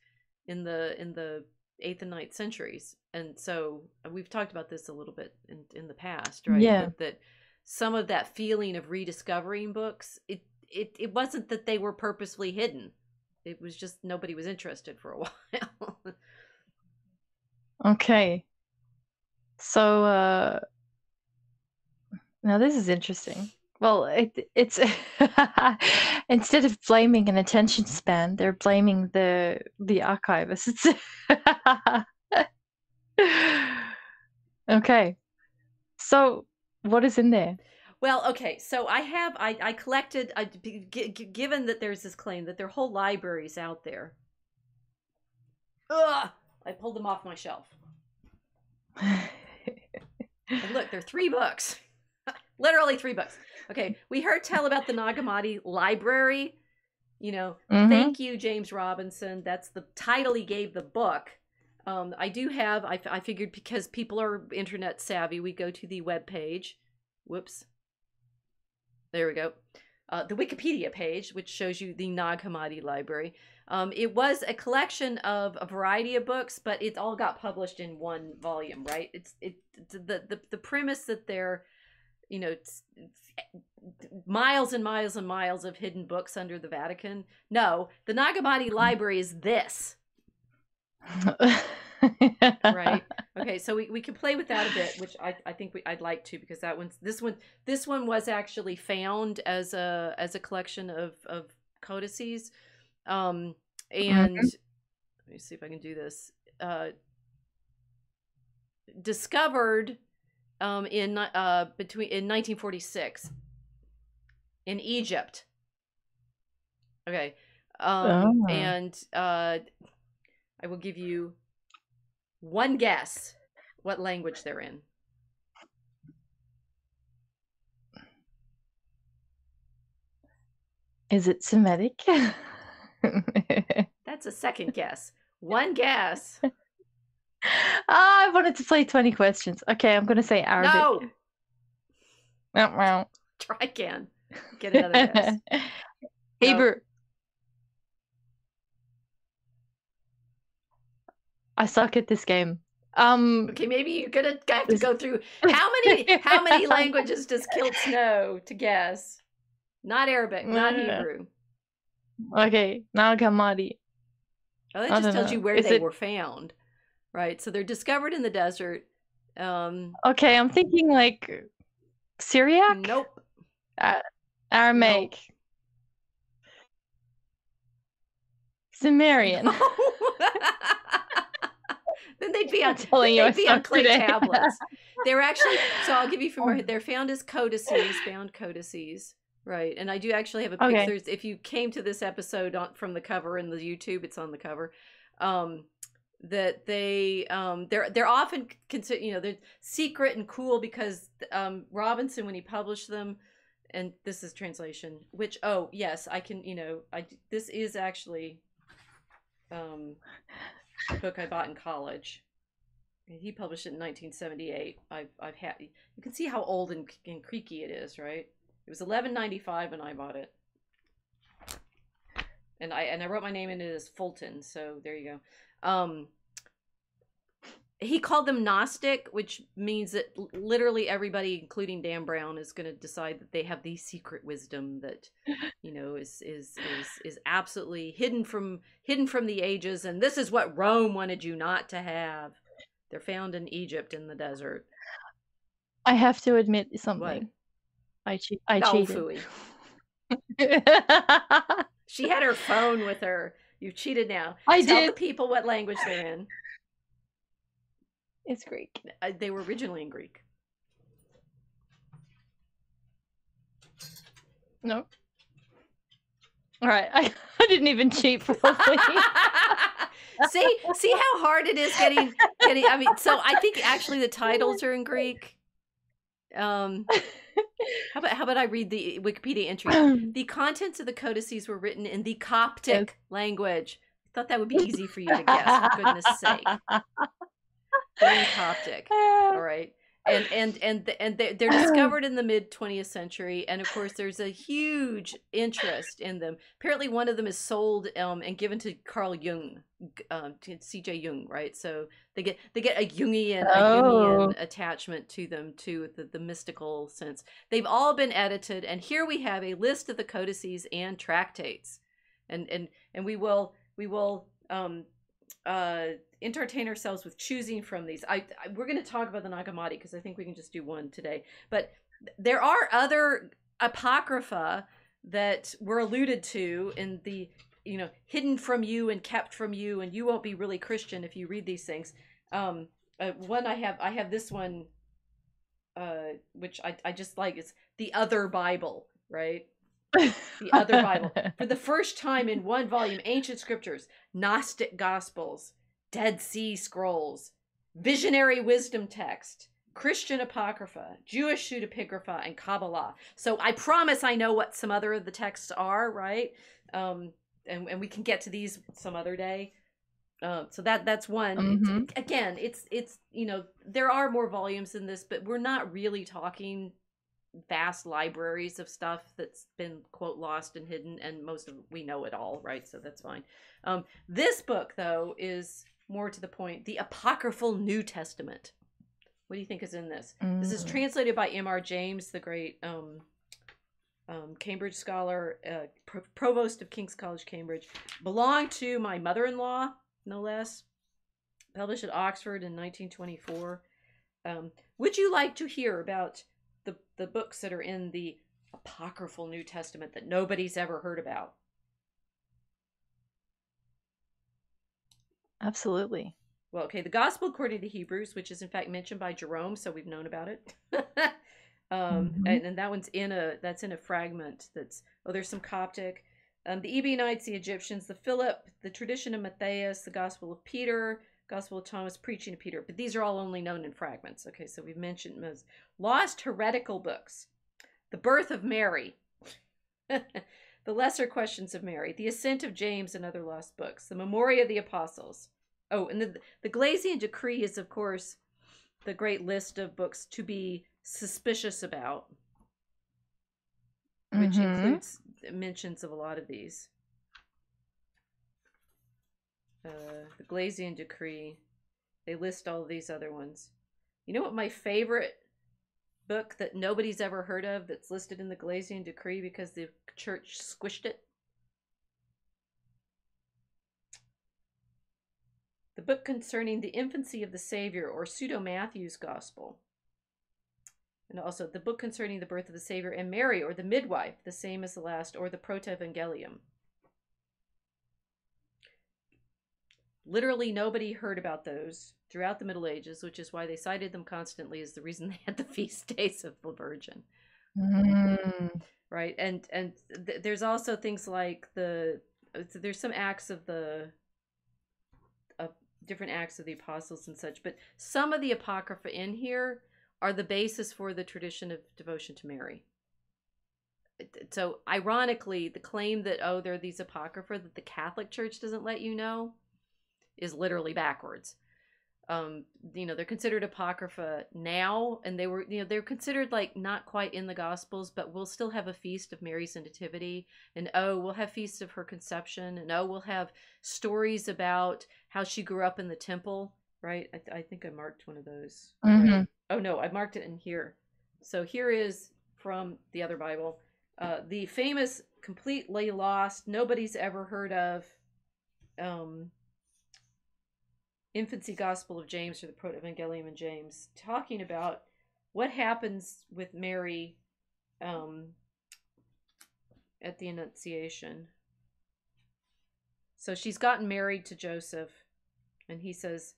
Speaker 1: in the 8th and 9th centuries. And so we've talked about this a little bit in the past, right?
Speaker 2: Yeah.
Speaker 1: That some of that feeling of rediscovering books, it wasn't that they were purposefully hidden. It was just nobody was interested for a while.
Speaker 2: Okay. So now this is interesting. Well, it's instead of blaming an attention span, they're blaming the archivists. Okay. So what is in there?
Speaker 1: Well, okay, so I collected, given that there's this claim that there are whole libraries out there. Ugh! I pulled them off my shelf. And look, they're 3 books. Literally 3 books. Okay, we heard tell about the Nag Hammadi Library. You know, thank you, James Robinson. That's the title he gave the book. I do have, I figured because people are internet savvy, we go to the webpage. Whoops. There we go. The Wikipedia page, which shows you the Nag Hammadi Library. It was a collection of a variety of books, but it all got published in one volume, right? It's the premise that they're, you know, it's miles and miles and miles of hidden books under the Vatican. No, the Nag Hammadi Library is this. Right. Okay, so we can play with that a bit, which I think I'd like to, because this one was actually found as a collection of codices, and let me see if I can do this. Discovered in 1946 in Egypt. Okay, and I will give you one guess what language they're in.
Speaker 2: Is it Semitic?
Speaker 1: That's a second guess. One guess.
Speaker 2: I wanted to play 20 questions. Okay, I'm going to say Arabic.
Speaker 1: No. Try again. Get another guess.
Speaker 2: Hebrew. Nope. I suck at this game.
Speaker 1: Okay, maybe you're gonna have to go through how many languages does Kiltz know to guess? Not Arabic, not Hebrew.
Speaker 2: Okay, Nag Hammadi.
Speaker 1: Oh, that just tells you where they were found, right? So they're discovered in the desert.
Speaker 2: Okay, I'm thinking like Syriac.
Speaker 1: Nope.
Speaker 2: Aramaic. Nope. Sumerian. No.
Speaker 1: Then they'd be on clay tablets. They're actually, so I'll give you from where they're found as codices, bound codices, right? And I do actually have a picture. Okay. If you came to this episode from the cover in the YouTube, it's on the cover. That they're often considered, they're secret and cool because Robinson, when he published them, and this is translation, which yes, I can, this is actually a book I bought in college. He published it in 1978. I've had, you can see how old and creaky it is, right? It was $11.95 when I bought it, and I wrote my name in it as Fulton. So there you go. He called them Gnostic, which means that literally everybody, including Dan Brown, is going to decide that they have the secret wisdom that, is absolutely hidden from the ages, and this is what Rome wanted you not to have. They're found in Egypt in the desert.
Speaker 2: I have to admit something.
Speaker 1: What?
Speaker 2: I cheated.
Speaker 1: Phooey. She had her phone with her. You cheated now. Tell the people what language they're in.
Speaker 2: It's Greek.
Speaker 1: They were originally in Greek.
Speaker 2: No. All right. I didn't even cheat probably.
Speaker 1: See how hard it is getting. I mean, so I think actually the titles are in Greek. How about I read the Wikipedia entry? The contents of the codices were written in the Coptic language. I thought that would be easy for you to guess. For goodness sake. They're in Coptic. All right. And they're discovered in the mid 20th century, and of course there's a huge interest in them. Apparently one of them is sold and given to Carl Jung, to C.J. Jung, right? So they get a Jungian attachment to them too, the mystical sense. They've all been edited, and here we have a list of the codices and tractates, and we will entertain ourselves with choosing from these. We're going to talk about the Nag Hammadi because I think we can just do one today. But there are other apocrypha that were alluded to in the, hidden from you and kept from you, and you won't be really Christian if you read these things. One I have this one, which I just like. It's the Other Bible, right? The Other Bible. For the first time in one volume, ancient scriptures, Gnostic Gospels, Dead Sea Scrolls, Visionary Wisdom Text, Christian Apocrypha, Jewish Pseudepigrapha, and Kabbalah. So I promise I know what some other of the texts are, right? And we can get to these some other day. So that's one. Mm-hmm. Again, it's there are more volumes in this, but we're not really talking vast libraries of stuff that's been, quote, lost and hidden, and most of we know it all, right? So that's fine. This book, though, is more to the point, the Apocryphal New Testament. What do you think is in this? This is translated by M.R. James, the great Cambridge scholar, provost of King's College, Cambridge. Belonged to my mother-in-law, no less. Published at Oxford in 1924. Would you like to hear about the books that are in the Apocryphal New Testament that nobody's ever heard about?
Speaker 2: Absolutely.
Speaker 1: Well, okay, the Gospel according to the Hebrews, which is in fact mentioned by Jerome, so we've known about it. And that one's in a fragment that's, there's some Coptic. The Ebionites, the Egyptians, the Philip, the tradition of Matthias, the Gospel of Peter, Gospel of Thomas, preaching of Peter. But these are all only known in fragments. Okay, so we've mentioned lost heretical books. The Birth of Mary. The Lesser Questions of Mary, The Ascent of James and Other Lost Books, The Memoria of the Apostles. Oh, and the Gelasian Decree is, of course, the great list of books to be suspicious about, which includes mentions of a lot of these. The Gelasian Decree, they list all of these other ones. You know what my favorite book that nobody's ever heard of that's listed in the Gelasian Decree because the church squished it? The book concerning the infancy of the Savior, or Pseudo-Matthew's Gospel. And also the book concerning the birth of the Savior and Mary, or the midwife, the same as the last, or the Proto-Evangelium. Literally nobody heard about those throughout the Middle Ages, which is why they cited them constantly as the reason they had the feast days of the Virgin. Right? And there's also things like there's some acts of different acts of the apostles and such, but some of the Apocrypha in here are the basis for the tradition of devotion to Mary. So ironically, the claim that, oh, there are these Apocrypha that the Catholic Church doesn't let you know is literally backwards. They're considered Apocrypha now, and they're considered like not quite in the Gospels, but we'll still have a feast of Mary's nativity, and we'll have feasts of her conception, and we'll have stories about how she grew up in the temple, right? I think I marked one of those. Right? Oh no, I marked it in here. So here is from the other Bible, the famous, completely lost, nobody's ever heard of, Infancy Gospel of James, or the Proto-Evangelium in James, talking about what happens with Mary at the Annunciation. So she's gotten married to Joseph, and he says,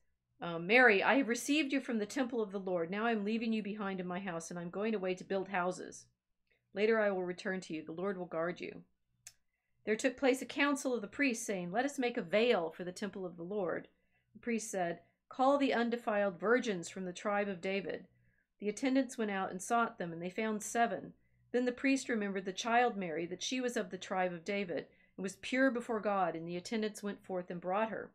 Speaker 1: Mary, I have received you from the temple of the Lord. Now I am leaving you behind in my house, and I'm going away to build houses. Later I will return to you. The Lord will guard you. There took place a council of the priests, saying, let us make a veil for the temple of the Lord. The priest said, call the undefiled virgins from the tribe of David. The attendants went out and sought them, and they found 7. Then the priest remembered the child Mary, that she was of the tribe of David, and was pure before God, and the attendants went forth and brought her.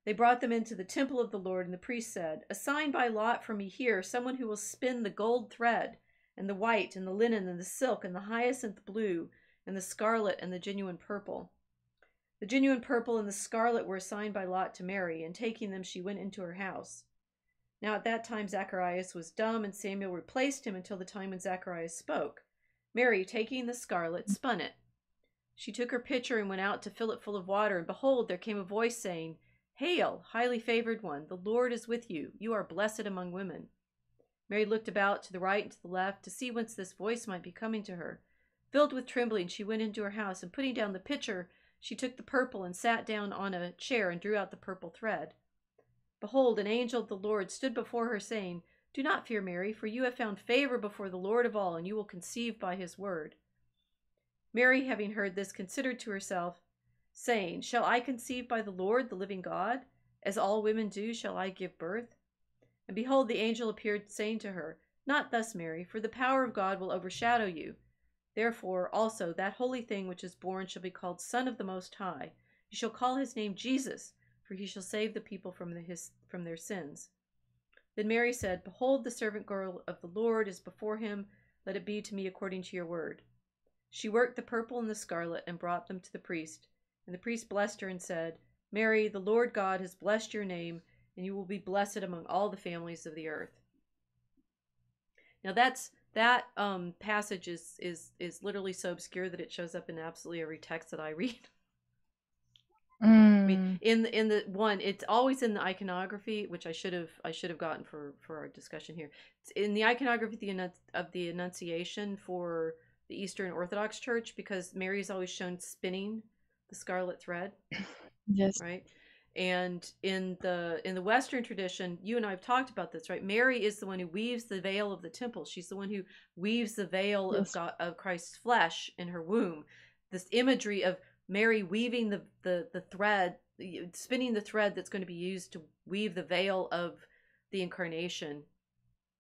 Speaker 1: They brought them into the temple of the Lord, and the priest said, assign by lot for me here someone who will spin the gold thread, and the white, and the linen, and the silk, and the hyacinth blue, and the scarlet, and the genuine purple. The genuine purple and the scarlet were assigned by lot to Mary, and taking them she went into her house. Now at that time Zacharias was dumb, and Samuel replaced him until the time when Zacharias spoke. Mary, taking the scarlet, spun it. She took her pitcher and went out to fill it full of water, and behold, there came a voice saying, Hail, highly favored one, the Lord is with you. You are blessed among women. Mary looked about to the right and to the left to see whence this voice might be coming to her. Filled with trembling, she went into her house, and putting down the pitcher, she took the purple and sat down on a chair and drew out the purple thread. Behold, an angel of the Lord stood before her, saying, Do not fear, Mary, for you have found favor before the Lord of all, and you will conceive by his word. Mary, having heard this, considered to herself, saying, Shall I conceive by the Lord, the living God? As all women do, shall I give birth? And behold, the angel appeared, saying to her, Not thus, Mary, for the power of God will overshadow you. Therefore also that holy thing which is born shall be called Son of the Most High. You shall call his name Jesus, for he shall save the people from their sins. Then Mary said, Behold, the servant girl of the Lord is before him. Let it be to me according to your word. She worked the purple and the scarlet and brought them to the priest. And the priest blessed her and said, Mary, the Lord God has blessed your name, and you will be blessed among all the families of the earth. Now that passage is literally so obscure that it shows up in absolutely every text that I read. I mean, in the one, it's always in the iconography, which I should have gotten for our discussion here. It's in the iconography of the Annunciation for the Eastern Orthodox Church, because Mary is always shown spinning the scarlet thread.
Speaker 2: Yes.
Speaker 1: Right. And in the Western tradition, you and I have talked about this, right? Mary is the one who weaves the veil of the temple. She's the one who weaves the veil of Christ's flesh in her womb. This imagery of Mary weaving the thread, spinning the thread that's going to be used to weave the veil of the incarnation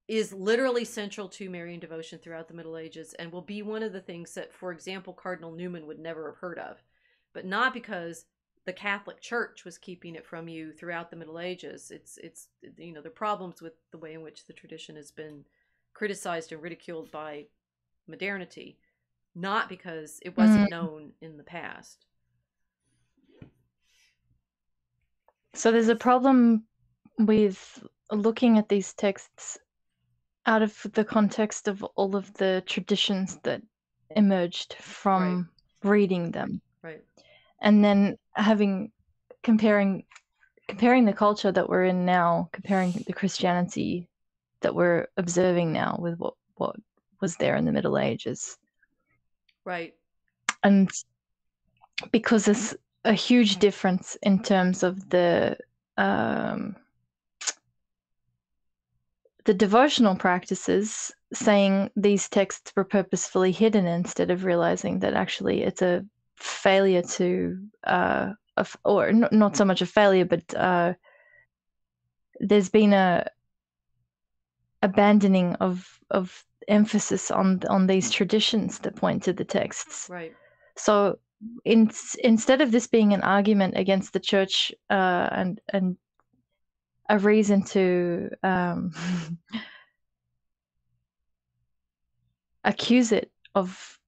Speaker 1: is literally central to Marian devotion throughout the Middle Ages, and will be one of the things that, for example, Cardinal Newman would never have heard of, but not because the Catholic Church was keeping it from you throughout the Middle Ages. It's there are problems with the way in which the tradition has been criticized and ridiculed by modernity, not because it wasn't known in the past.
Speaker 2: So there's a problem with looking at these texts out of the context of all of the traditions that emerged from reading them.
Speaker 1: Right.
Speaker 2: And then comparing the culture that we're in now, comparing the Christianity that we're observing now with what was there in the Middle Ages.
Speaker 1: Right.
Speaker 2: And because there's a huge difference in terms of the devotional practices, saying these texts were purposefully hidden instead of realizing that actually it's a failure to, or not so much a failure, but there's been a abandoning of emphasis on these traditions that point to the texts.
Speaker 1: Right.
Speaker 2: So instead of this being an argument against the church and a reason to accuse it of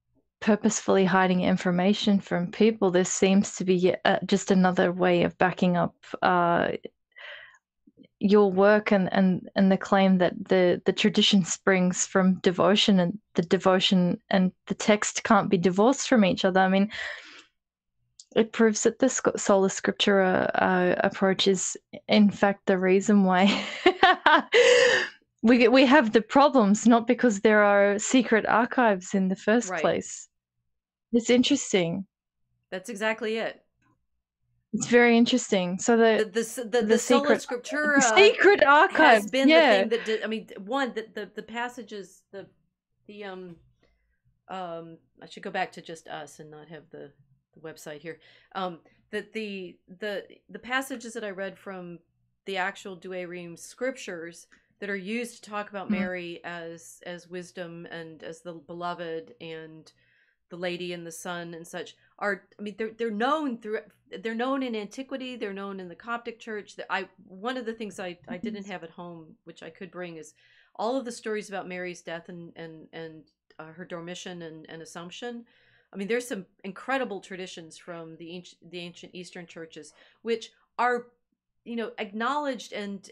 Speaker 2: purposefully hiding information from people, this seems to be just another way of backing up your work and the claim that the tradition springs from devotion, and the devotion and the text can't be divorced from each other. I mean, it proves that the sola scriptura approach is in fact the reason why we have the problems, not because there are secret archives in the first place. It's interesting.
Speaker 1: That's exactly it.
Speaker 2: It's very interesting. So the
Speaker 1: sola scriptura
Speaker 2: secret archive
Speaker 1: has been the thing that did. I mean, one the passages, I should go back to just us and not have the website here. That the passages that I read from the actual Douay-Rheims scriptures that are used to talk about Mary as wisdom and as the beloved and the lady and the son and such are, I mean, they're known in antiquity. They're known in the Coptic Church. One of the things I didn't have at home, which I could bring, is all of the stories about Mary's death and her dormition and Assumption. I mean, there's some incredible traditions from the ancient Eastern churches, which are, acknowledged and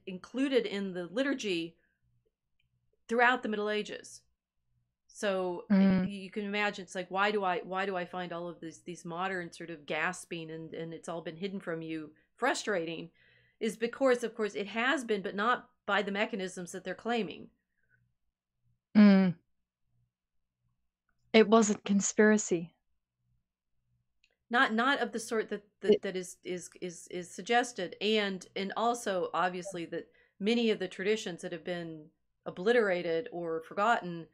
Speaker 1: included in the liturgy throughout the Middle Ages. So you can imagine, it's like, why do I find all of these modern sort of gasping and it's all been hidden from you frustrating, is because, of course, it has been, but not by the mechanisms that they're claiming.
Speaker 2: It wasn't conspiracy.
Speaker 1: Not of the sort that is suggested, and also obviously that many of the traditions that have been obliterated or forgotten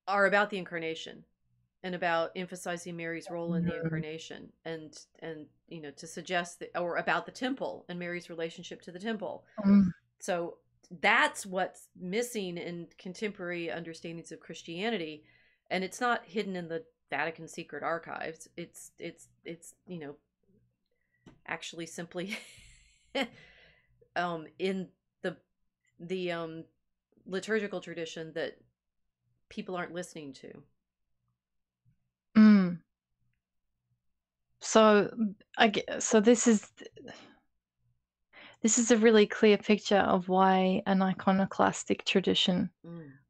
Speaker 1: are about the incarnation and about emphasizing Mary's role in the incarnation, and to suggest that, or about the temple and Mary's relationship to the temple. So that's what's missing in contemporary understandings of Christianity, and it's not hidden in the Vatican Secret Archives. It's actually simply in the liturgical tradition that people aren't listening to.
Speaker 2: So this is a really clear picture of why an iconoclastic tradition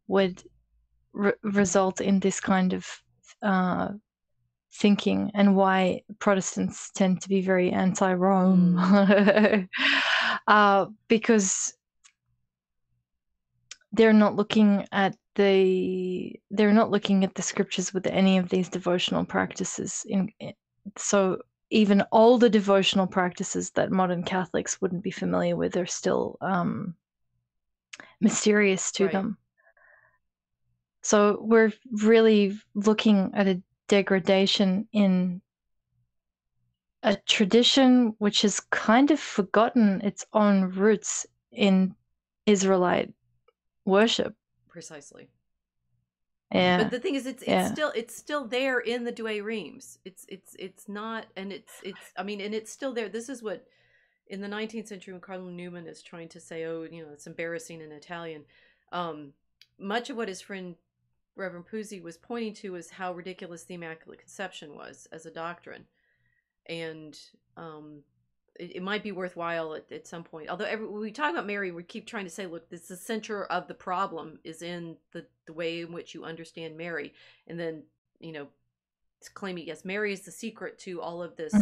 Speaker 2: would result in this kind of thinking, and why Protestants tend to be very anti-Rome. Because they're not looking at the scriptures with any of these devotional practices so even older devotional practices that modern Catholics wouldn't be familiar with are still mysterious to them. So we're really looking at a degradation in a tradition which has kind of forgotten its own roots in Israelite worship.
Speaker 1: Precisely.
Speaker 2: Yeah.
Speaker 1: But the thing is, it's still there in the Douay Rheims. It's not, and it's I mean, and it's still there. This is what in the 19th century when Cardinal Newman is trying to say, oh, you know, it's embarrassing in Italian. Much of what his friend Reverend Pusey was pointing to is how ridiculous the Immaculate Conception was as a doctrine, and it might be worthwhile at some point. Although when we talk about Mary, we keep trying to say, look, this is the center of the problem is in the way in which you understand Mary, and then, you know, claiming yes, Mary is the secret to all of this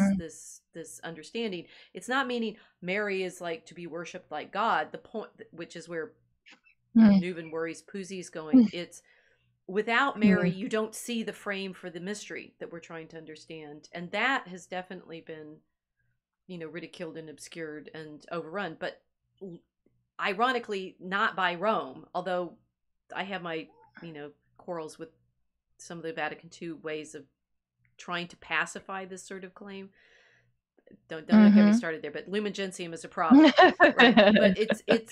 Speaker 1: this understanding. It's not meaning Mary is like to be worshipped like God. The point, which is where Newman worries Pusey's going. It's without Mary, you don't see the frame for the mystery that we're trying to understand, and that has definitely been, you know, ridiculed and obscured and overrun. But ironically, not by Rome. Although I have my, you know, quarrels with some of the Vatican II ways of trying to pacify this sort of claim. Don't get me started there. But Lumen Gentium is a problem, right? But it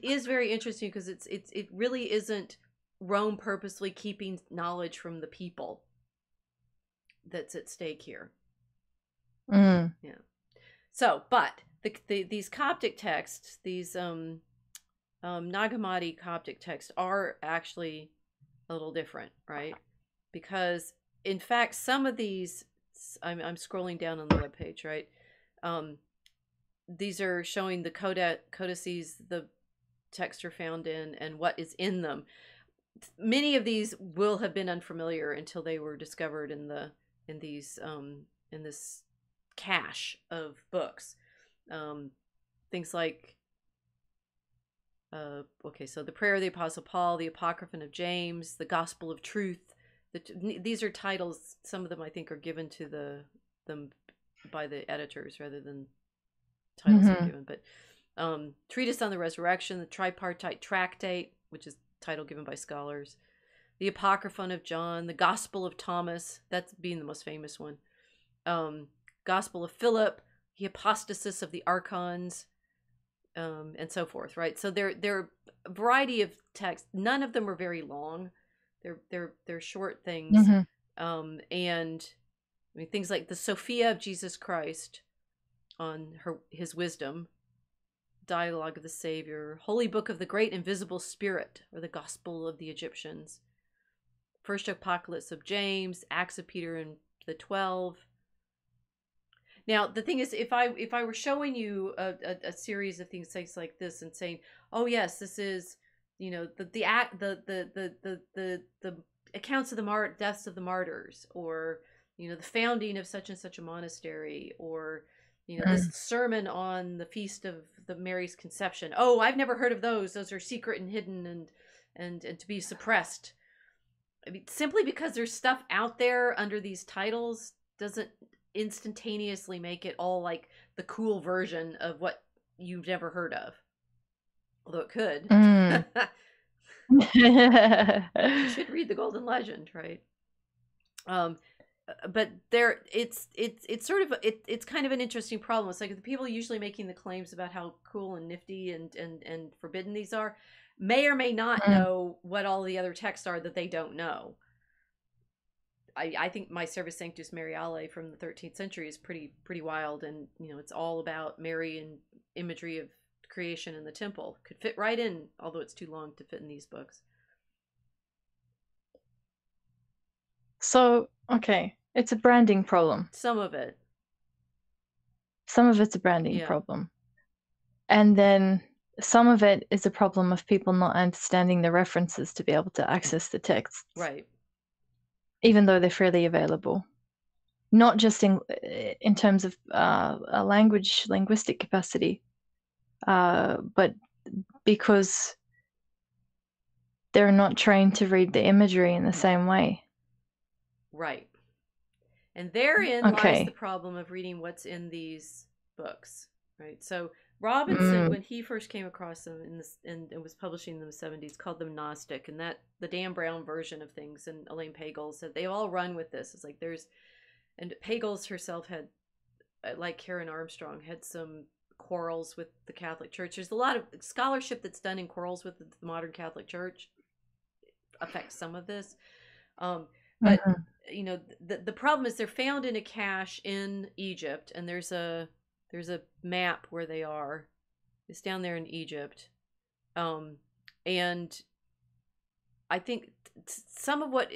Speaker 1: is very interesting because it really isn't Rome purposely keeping knowledge from the people that's at stake here. Yeah. So, but these Coptic texts, these Nag Hammadi Coptic texts, are actually a little different, right? Because in fact, some of these, I'm scrolling down on the webpage, right? These are showing the codices the texts are found in and what is in them. Many of these will have been unfamiliar until they were discovered in this cache of books. Things like okay, so the Prayer of the Apostle Paul, the Apocryphon of James, the Gospel of Truth. These are titles. Some of them I think are given to them by the editors rather than titles are given. But Treatise on the Resurrection, the Tripartite Tractate, which is title given by scholars, the Apocryphon of John, the Gospel of Thomas, that's being the most famous one, Gospel of Philip, the Apostasis of the Archons, and so forth, right? So there are a variety of texts. None of them are very long. They're short things, and I mean things like the Sophia of Jesus Christ on his wisdom, Dialogue of the Savior, Holy Book of the Great Invisible Spirit, or the Gospel of the Egyptians, First Apocalypse of James, Acts of Peter and the 12. Now the thing is, if I were showing you a series of things like this and saying, oh yes, this is, you know, the accounts of the deaths of the martyrs, or, you know, the founding of such and such a monastery, or, you know, this sermon on the feast of the Mary's Conception. Oh, I've never heard of those. Those are secret and hidden and to be suppressed. I mean, simply because there's stuff out there under these titles doesn't instantaneously make it all like the cool version of what you've never heard of. Although it could. You should read the Golden Legend, right? But there, it's sort of it's kind of an interesting problem. It's like the people usually making the claims about how cool and nifty and forbidden these are may or may not know what all the other texts are that they don't know. I think my Servus Sanctus Mariale from the 13th century is pretty wild, and, you know, it's all about Mary and imagery of creation in the temple. Could fit right in, although it's too long to fit in these books.
Speaker 2: So, okay, it's a branding problem.
Speaker 1: Some of it.
Speaker 2: Some of it's a branding problem. And then some of it is a problem of people not understanding the references to be able to access the texts.
Speaker 1: Right.
Speaker 2: Even though they're freely available. Not just in terms of a linguistic capacity, but because they're not trained to read the imagery in the same way.
Speaker 1: Right. And therein lies the problem of reading what's in these books, right? So Robinson, when he first came across them and was publishing them in the 70s, called them Gnostic, and that the Dan Brown version of things, and Elaine Pagels said they all run with this. It's like and Pagels herself had, like Karen Armstrong, had some quarrels with the Catholic Church. There's a lot of scholarship that's done in quarrels with the modern Catholic Church affects some of this. But you know, the problem is they're found in a cache in Egypt, and there's a map where they are. It's down there in Egypt, and I think some of what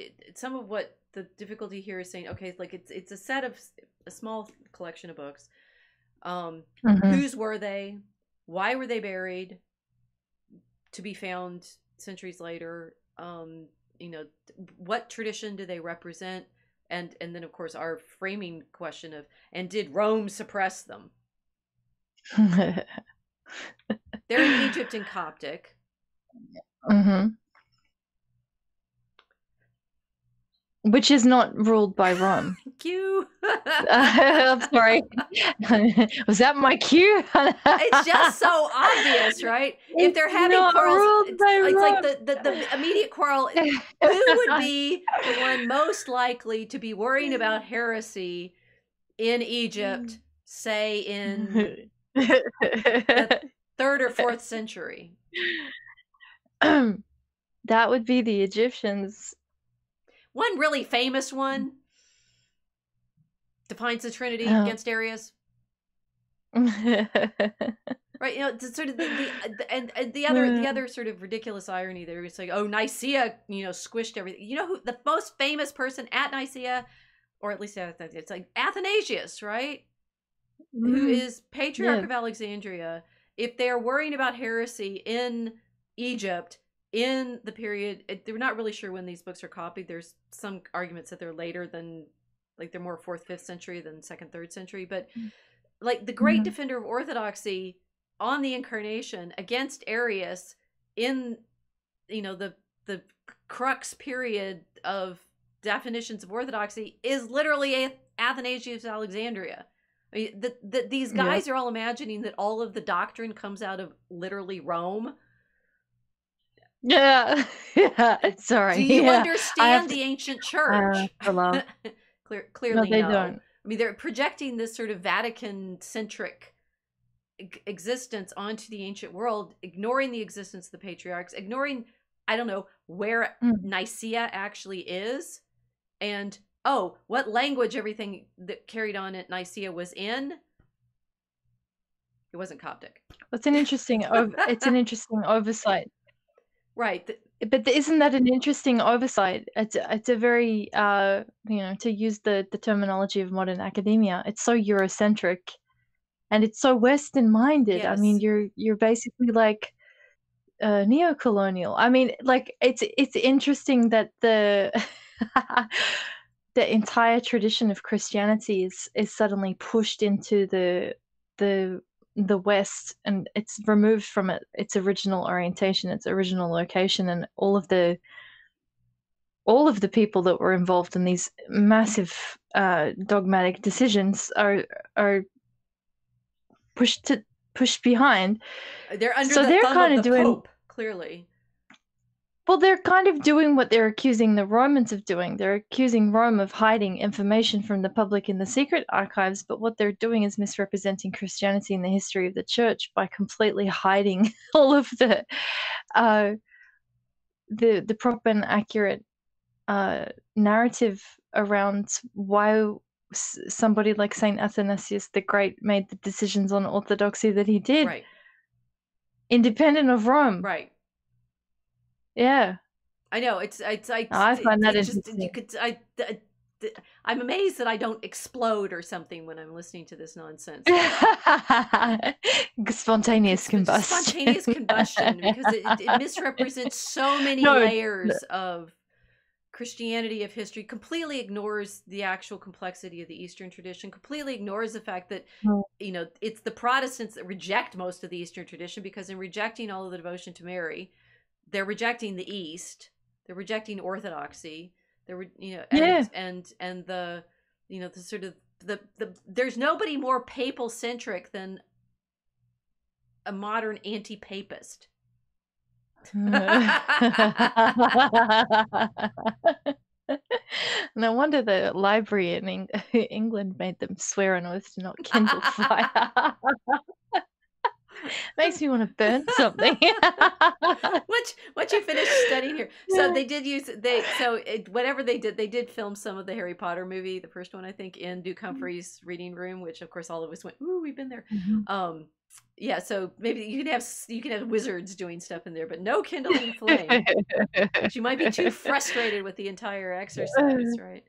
Speaker 1: the difficulty here is saying, okay, like it's a small collection of books. Whose were they? Why were they buried? To be found centuries later. You know, what tradition do they represent? And then of course our framing question of, and did Rome suppress them? They're in Egypt and Coptic.
Speaker 2: Which is not ruled by Rome.
Speaker 1: Cue.
Speaker 2: I'm sorry. Was that my cue?
Speaker 1: It's just so obvious, right? If they're having quarrels, it's like the immediate quarrel. Who would be the one most likely to be worrying about heresy in Egypt, say in the 3rd or 4th century?
Speaker 2: That would be the Egyptians.
Speaker 1: One really famous one defines the Trinity against Arius. Right, you know, sort of the other sort of ridiculous irony there is like, oh, Nicaea, you know, squished everything. You know who the most famous person at Nicaea, or at least it's like Athanasius, right? Who is Patriarch of Alexandria. If they're worrying about heresy in Egypt in the period, they're not really sure when these books are copied. There's some arguments that they're later than, like they're more 4th, 5th century than 2nd, 3rd century. But like the great defender of orthodoxy on the Incarnation against Arius in, you know, the crux period of definitions of orthodoxy is literally Athanasius of Alexandria. I mean, these guys are all imagining that all of the doctrine comes out of literally Rome.
Speaker 2: Yeah. Sorry.
Speaker 1: Do you understand the ancient church? Clearly
Speaker 2: no, they don't.
Speaker 1: I mean, they're projecting this sort of Vatican-centric existence onto the ancient world, ignoring the existence of the patriarchs, ignoring, I don't know, where Nicaea actually is, and, oh, what language everything that carried on at Nicaea was in. It wasn't Coptic.
Speaker 2: It's an interesting oversight.
Speaker 1: Right.
Speaker 2: But isn't that an interesting oversight? It's a very, you know, to use the terminology of modern academia, it's so Eurocentric and it's so Western-minded.
Speaker 1: Yes.
Speaker 2: I mean, you're basically like neo-colonial. I mean, like it's interesting that the the entire tradition of Christianity is suddenly pushed into the West, and it's removed from its original orientation, its original location, and all of the people that were involved in these massive dogmatic decisions are pushed behind.
Speaker 1: They're under the thumb of the Pope, clearly.
Speaker 2: Well, they're kind of doing what they're accusing the Romans of doing. They're accusing Rome of hiding information from the public in the secret archives, but what they're doing is misrepresenting Christianity and the history of the church by completely hiding all of the proper and accurate narrative around why somebody like Saint Athanasius the Great made the decisions on orthodoxy that he did,
Speaker 1: right,
Speaker 2: independent of Rome.
Speaker 1: Right.
Speaker 2: Yeah,
Speaker 1: I know. I
Speaker 2: find that interesting.
Speaker 1: I'm amazed that I don't explode or something when I'm listening to this nonsense.
Speaker 2: Spontaneous combustion.
Speaker 1: Spontaneous combustion, because it misrepresents so many layers of Christianity, of history, completely ignores the actual complexity of the Eastern tradition, completely ignores the fact that, you know, it's the Protestants that reject most of the Eastern tradition, because in rejecting all of the devotion to Mary, they're rejecting the East, they're rejecting orthodoxy, you know, and the, you know, the sort of the there's nobody more papal centric than a modern anti-papist.
Speaker 2: No wonder the library in England made them swear on oath to not kindle fire. Makes me want to burn something.
Speaker 1: Once you finish studying here, so they did use whatever they did film some of the Harry Potter movie, the first one I think, in Duke Humphrey's reading room, which of course all of us went, ooh, we've been there. Yeah, so maybe you can have wizards doing stuff in there, but no kindling flame. You might be too frustrated with the entire exercise, right?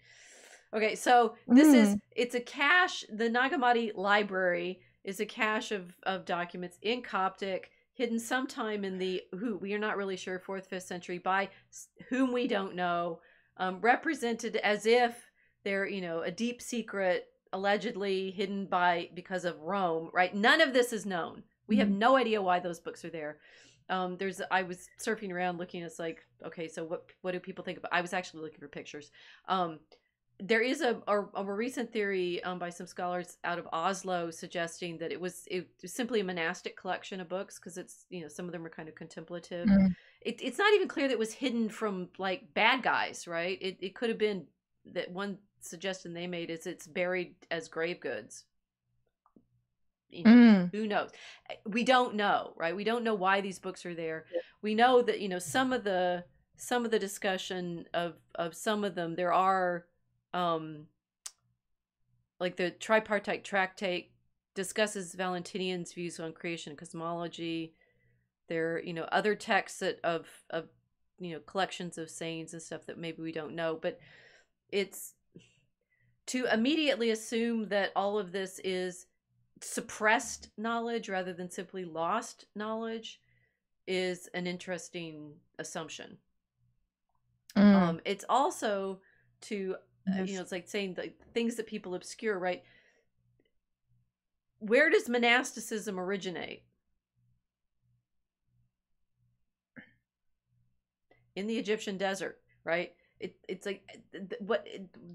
Speaker 1: Okay, so it's a cache. The Nag Hammadi Library is a cache of documents in Coptic, hidden sometime in the we are not really sure, 4th, 5th century, by whom we don't know, represented as if they're, a deep secret, allegedly hidden because of Rome, right? None of this is known. We have no idea why those books are there. I was surfing around looking, it's like, okay, so what do people think about? I was actually looking for pictures. There is a more recent theory by some scholars out of Oslo suggesting that it was simply a monastic collection of books, because it's, some of them are kind of contemplative. It's not even clear that it was hidden from like bad guys, right? It could have been that one suggestion they made is it's buried as grave goods. Who knows? We don't know, right? We don't know why these books are there. We know that some of the discussion of some of them, there are like the tripartite tractate discusses Valentinian's views on creation and cosmology. There are other texts of collections of sayings and stuff that maybe we don't know, but it's to immediately assume that all of this is suppressed knowledge rather than simply lost knowledge is an interesting assumption. It's also to it's like saying the things that people obscure, right? Where does monasticism originate? In the Egyptian desert, right? It's like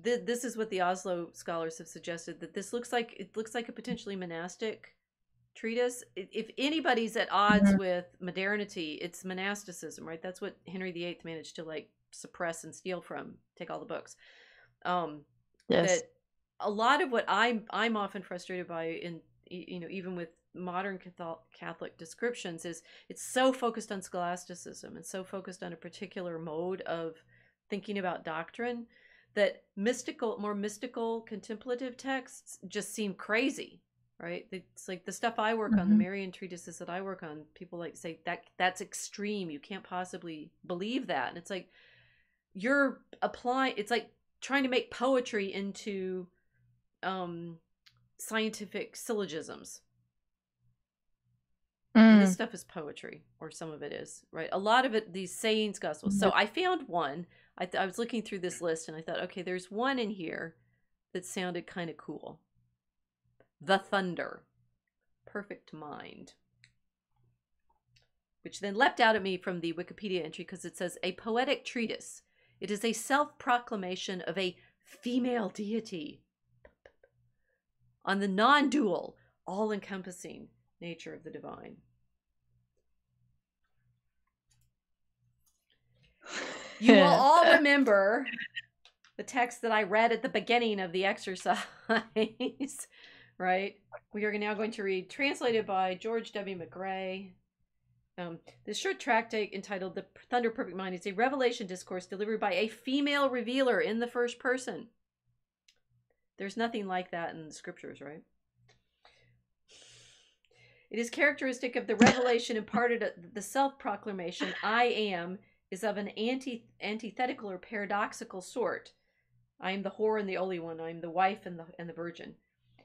Speaker 1: this is what the Oslo scholars have suggested, that this looks like a potentially monastic treatise. If anybody's at odds with modernity, it's monasticism, right? That's what Henry VIII managed to like suppress and steal from, take all the books. That a lot of what I'm often frustrated by in even with modern Catholic descriptions is it's so focused on scholasticism and so focused on a particular mode of thinking about doctrine that more mystical contemplative texts just seem crazy, right? It's like the stuff I work on, the Marian treatises that I work on, people like say that's extreme, you can't possibly believe that. And it's like you're applying, it's like trying to make poetry into scientific syllogisms. And this stuff is poetry, or some of it is, right? A lot of it, these sayings gospels. So I found one. I was looking through this list and I thought, okay, there's one in here that sounded kind of cool. The Thunder, Perfect Mind, which then leapt out at me from the Wikipedia entry because it says a poetic treatise. It is a self-proclamation of a female deity on the non-dual, all-encompassing nature of the divine. You will all remember the text that I read at the beginning of the exercise, right? We are now going to read, translated by George W. McGray. This short tractate entitled The Thunder Perfect Mind is a revelation discourse delivered by a female revealer in the first person. There's nothing like that in the scriptures, right? It is characteristic of the revelation imparted at the self-proclamation, I am, is of an antithetical or paradoxical sort. I am the whore and the holy one. I am the wife and the virgin.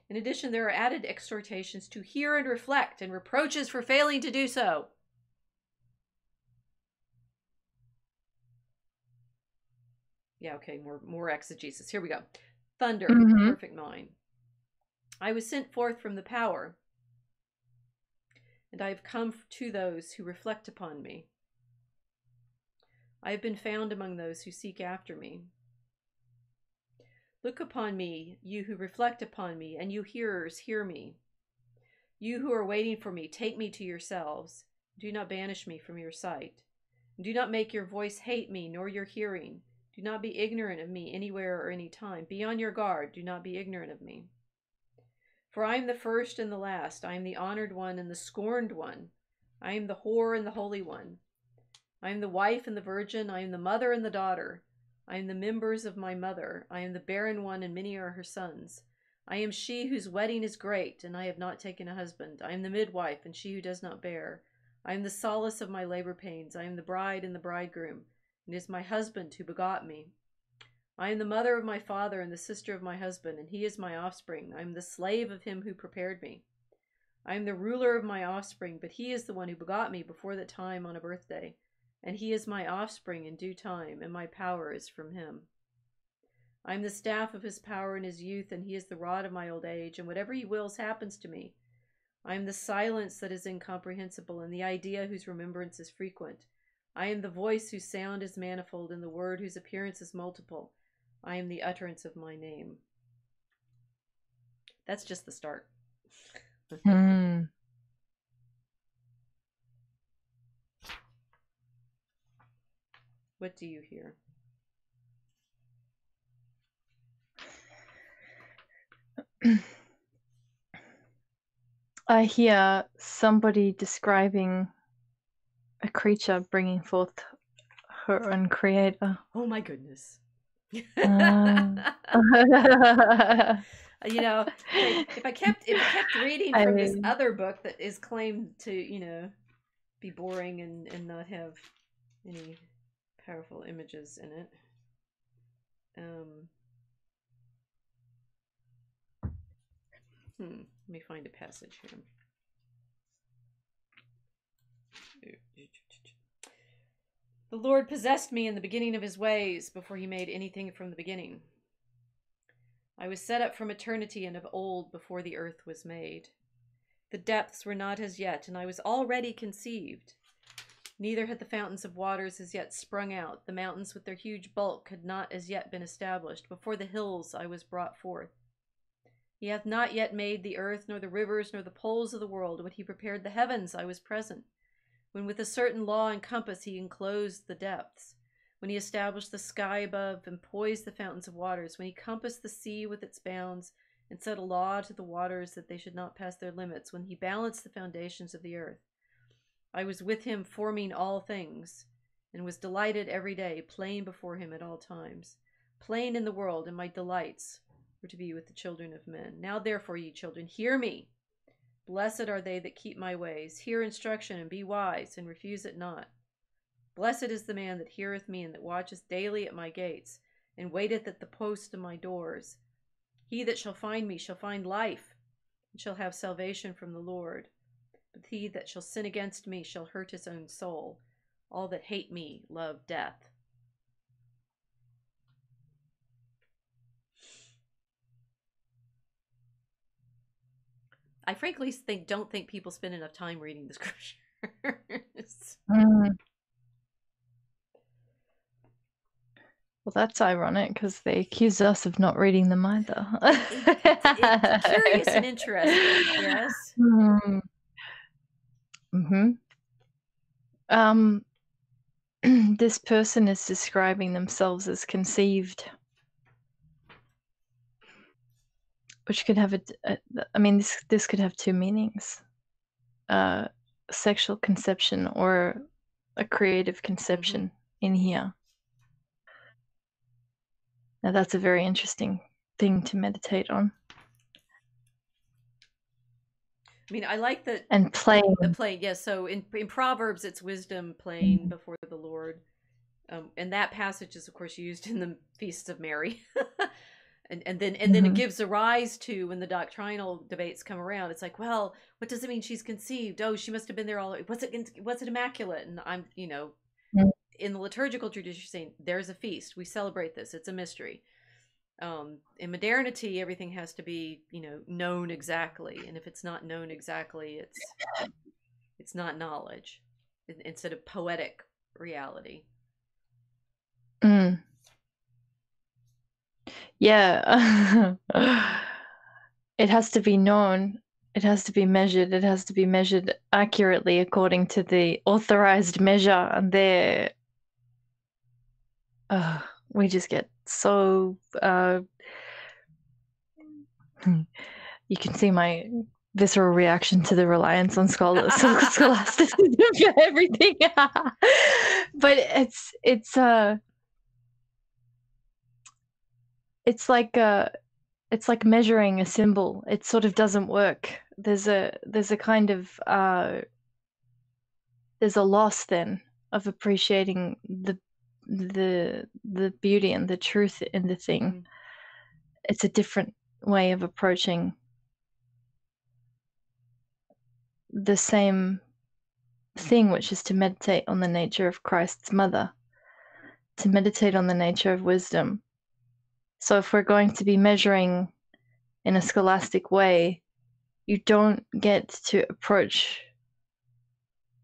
Speaker 1: In addition, there are added exhortations to hear and reflect and reproaches for failing to do so. Yeah, okay, more exegesis. Here we go. Thunder, perfect mind. I was sent forth from the power, and I have come to those who reflect upon me. I have been found among those who seek after me. Look upon me, you who reflect upon me, and you hearers, hear me. You who are waiting for me, take me to yourselves. Do not banish me from your sight. Do not make your voice hate me, nor your hearing. Do not be ignorant of me anywhere or any time. Be on your guard. Do not be ignorant of me. For I am the first and the last. I am the honored one and the scorned one. I am the whore and the holy one. I am the wife and the virgin. I am the mother and the daughter. I am the members of my mother. I am the barren one, and many are her sons. I am she whose wedding is great, and I have not taken a husband. I am the midwife, and she who does not bear. I am the solace of my labor pains. I am the bride and the bridegroom, and it is my husband who begot me. I am the mother of my father and the sister of my husband, and he is my offspring. I am the slave of him who prepared me. I am the ruler of my offspring, but he is the one who begot me before the time on a birthday. And he is my offspring in due time, and my power is from him. I am the staff of his power in his youth, and he is the rod of my old age, and whatever he wills happens to me. I am the silence that is incomprehensible, and the idea whose remembrance is frequent. I am the voice whose sound is manifold, and the word whose appearance is multiple. I am the utterance of my name. That's just the start. What do you hear?
Speaker 2: I hear somebody describing a creature bringing forth her own creator.
Speaker 1: Oh my goodness. You know, if I kept reading from this other book that is claimed to, you know, be boring and not have any powerful images in it. Let me find a passage here. The Lord possessed me in the beginning of his ways before he made anything from the beginning. I was set up from eternity and of old before the earth was made. The depths were not as yet, and I was already conceived. Neither had the fountains of waters as yet sprung out. The mountains with their huge bulk had not as yet been established. Before the hills I was brought forth. He hath not yet made the earth, nor the rivers, nor the poles of the world. When he prepared the heavens, I was present. When with a certain law and compass he enclosed the depths. When he established the sky above and poised the fountains of waters. When he compassed the sea with its bounds and set a law to the waters that they should not pass their limits. When he balanced the foundations of the earth. I was with him forming all things, and was delighted every day, plain before him at all times. Plain in the world, and my delights were to be with the children of men. Now therefore, ye children, hear me. Blessed are they that keep my ways. Hear instruction, and be wise, and refuse it not. Blessed is the man that heareth me, and that watcheth daily at my gates, and waiteth at the post of my doors. He that shall find me shall find life, and shall have salvation from the Lord. But he that shall sin against me shall hurt his own soul. All that hate me love death. I frankly don't think people spend enough time reading the scriptures.
Speaker 2: Well, that's ironic because they accuse us of not reading them either.
Speaker 1: It's curious and interesting, yes.
Speaker 2: This person is describing themselves as conceived, which could have this could have two meanings: sexual conception or a creative conception in here. Now that's a very interesting thing to meditate on.
Speaker 1: I mean, I like that.
Speaker 2: And playing.
Speaker 1: The playing, yes. So in Proverbs, it's wisdom playing before the Lord. And that passage is, of course, used in the Feasts of Mary. and then it gives a rise to, when the doctrinal debates come around, it's like, well, what does it mean she's conceived? Oh, she must have been there all. Was it immaculate? And I'm, in the liturgical tradition, saying there's a feast. We celebrate this. It's a mystery. In modernity, everything has to be, known exactly. And if it's not known exactly, it's not knowledge, instead of poetic reality.
Speaker 2: Yeah. It has to be known. It has to be measured. It has to be measured accurately according to the authorized measure. And there, we just get so... you can see my visceral reaction to the reliance on scholasticism for everything. But it's like measuring a symbol. It sort of doesn't work. There's a kind of there's a loss then of appreciating the beauty and the truth in the thing. It's a different way of approaching the same thing, which is to meditate on the nature of Christ's mother, to meditate on the nature of wisdom. So if we're going to be measuring in a scholastic way, you don't get to approach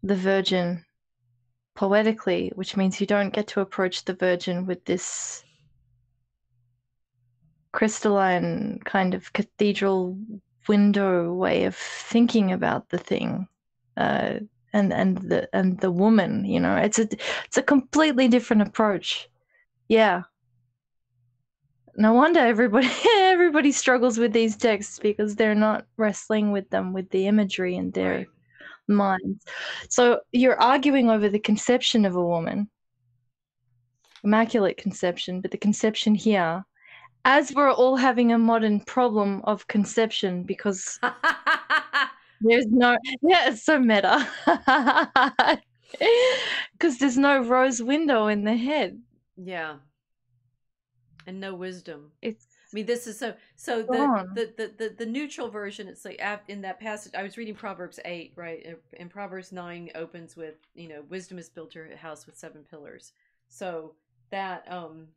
Speaker 2: the Virgin poetically, which means you don't get to approach the Virgin with this crystalline kind of cathedral window way of thinking about the thing, and the woman. You know, it's a completely different approach. Yeah. No wonder everybody struggles with these texts, because they're not wrestling with them, with the imagery in their minds. So you're arguing over the conception of a woman, immaculate conception, but the conception here, as we're all having a modern problem of conception, because there's no, yeah, it's so meta, because there's no rose window in the head.
Speaker 1: Yeah. And no wisdom.
Speaker 2: It's,
Speaker 1: I mean, this is so the neutral version. It's like in that passage, I was reading Proverbs 8, right? And Proverbs 9 opens with, you know, wisdom has built her house with 7 pillars. So that and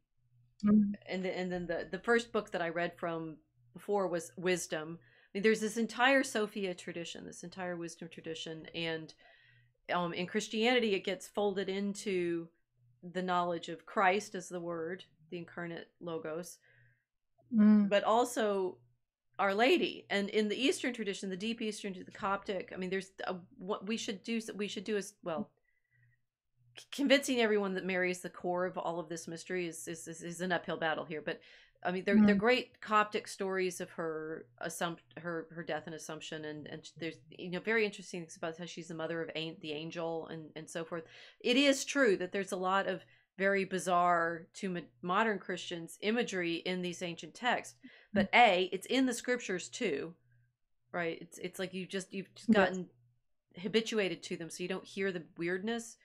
Speaker 1: then the first book that I read from before was Wisdom. I mean, there's this entire Sophia tradition, this entire wisdom tradition, and in Christianity, it gets folded into the knowledge of Christ as the Word, the incarnate Logos, but also Our Lady. And in the Eastern tradition, the deep Eastern, the Coptic, I mean, there's what we should do is, well, convincing everyone that Mary is the core of all of this mystery is an uphill battle here. But I mean, they're great Coptic stories of her death and Assumption, and there's, you know, very interesting things about how she's the mother of the angel and so forth. It is true that there's a lot of very bizarre to modern Christians imagery in these ancient texts, but it's in the scriptures too, right? It's like you've just gotten habituated to them, so you don't hear the weirdness.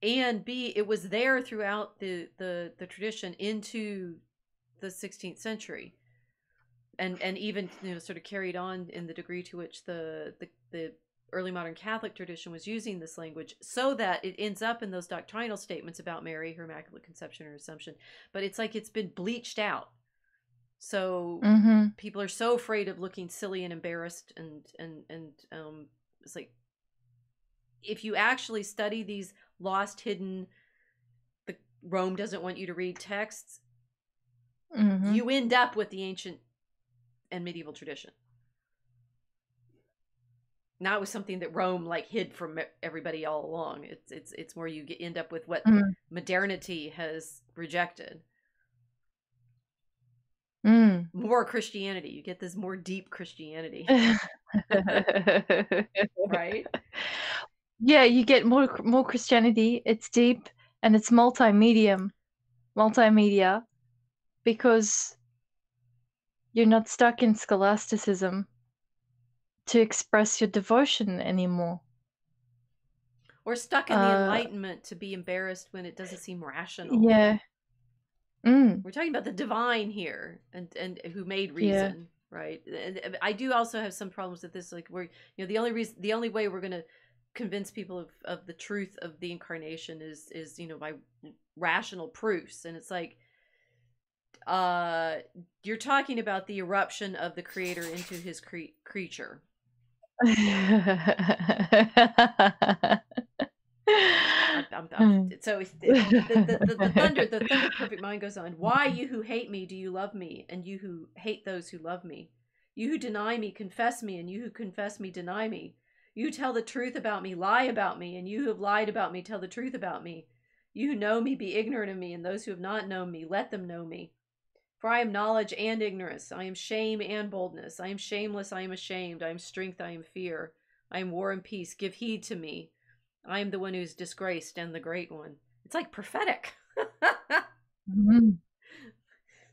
Speaker 1: And B, it was there throughout the tradition into the 16th century, and even, you know, sort of carried on in the degree to which the early modern Catholic tradition was using this language, so that it ends up in those doctrinal statements about Mary, her Immaculate Conception, or Assumption. But it's like it's been bleached out. So people are so afraid of looking silly and embarrassed, and it's like, if you actually study these lost, hidden, the Rome doesn't want you to read texts, you end up with the ancient and medieval tradition. Now it was something that Rome like hid from everybody all along. It's more you end up with what modernity has rejected. More Christianity. You get this more deep Christianity. Right?
Speaker 2: Yeah, you get more Christianity. It's deep and it's multimedia, because you're not stuck in scholasticism to express your devotion anymore,
Speaker 1: or stuck in the Enlightenment to be embarrassed when it doesn't seem rational.
Speaker 2: Yeah.
Speaker 1: We're talking about the divine here, and who made reason, right? And I do also have some problems with this, like, where, you know, the only way we're going to convince people of the truth of the incarnation is, you know, by rational proofs. And it's like, you're talking about the eruption of the Creator into his creature. So the thunder perfect mind goes on. Why, you who hate me, do you love me? And you who hate those who love me? You who deny me, confess me, and you who confess me, deny me. You who tell the truth about me, lie about me, and you who have lied about me, tell the truth about me. You who know me, be ignorant of me, and those who have not known me, let them know me. For I am knowledge and ignorance. I am shame and boldness. I am shameless. I am ashamed. I am strength. I am fear. I am war and peace. Give heed to me. I am the one who's disgraced and the great one. It's like prophetic.
Speaker 2: Mm-hmm.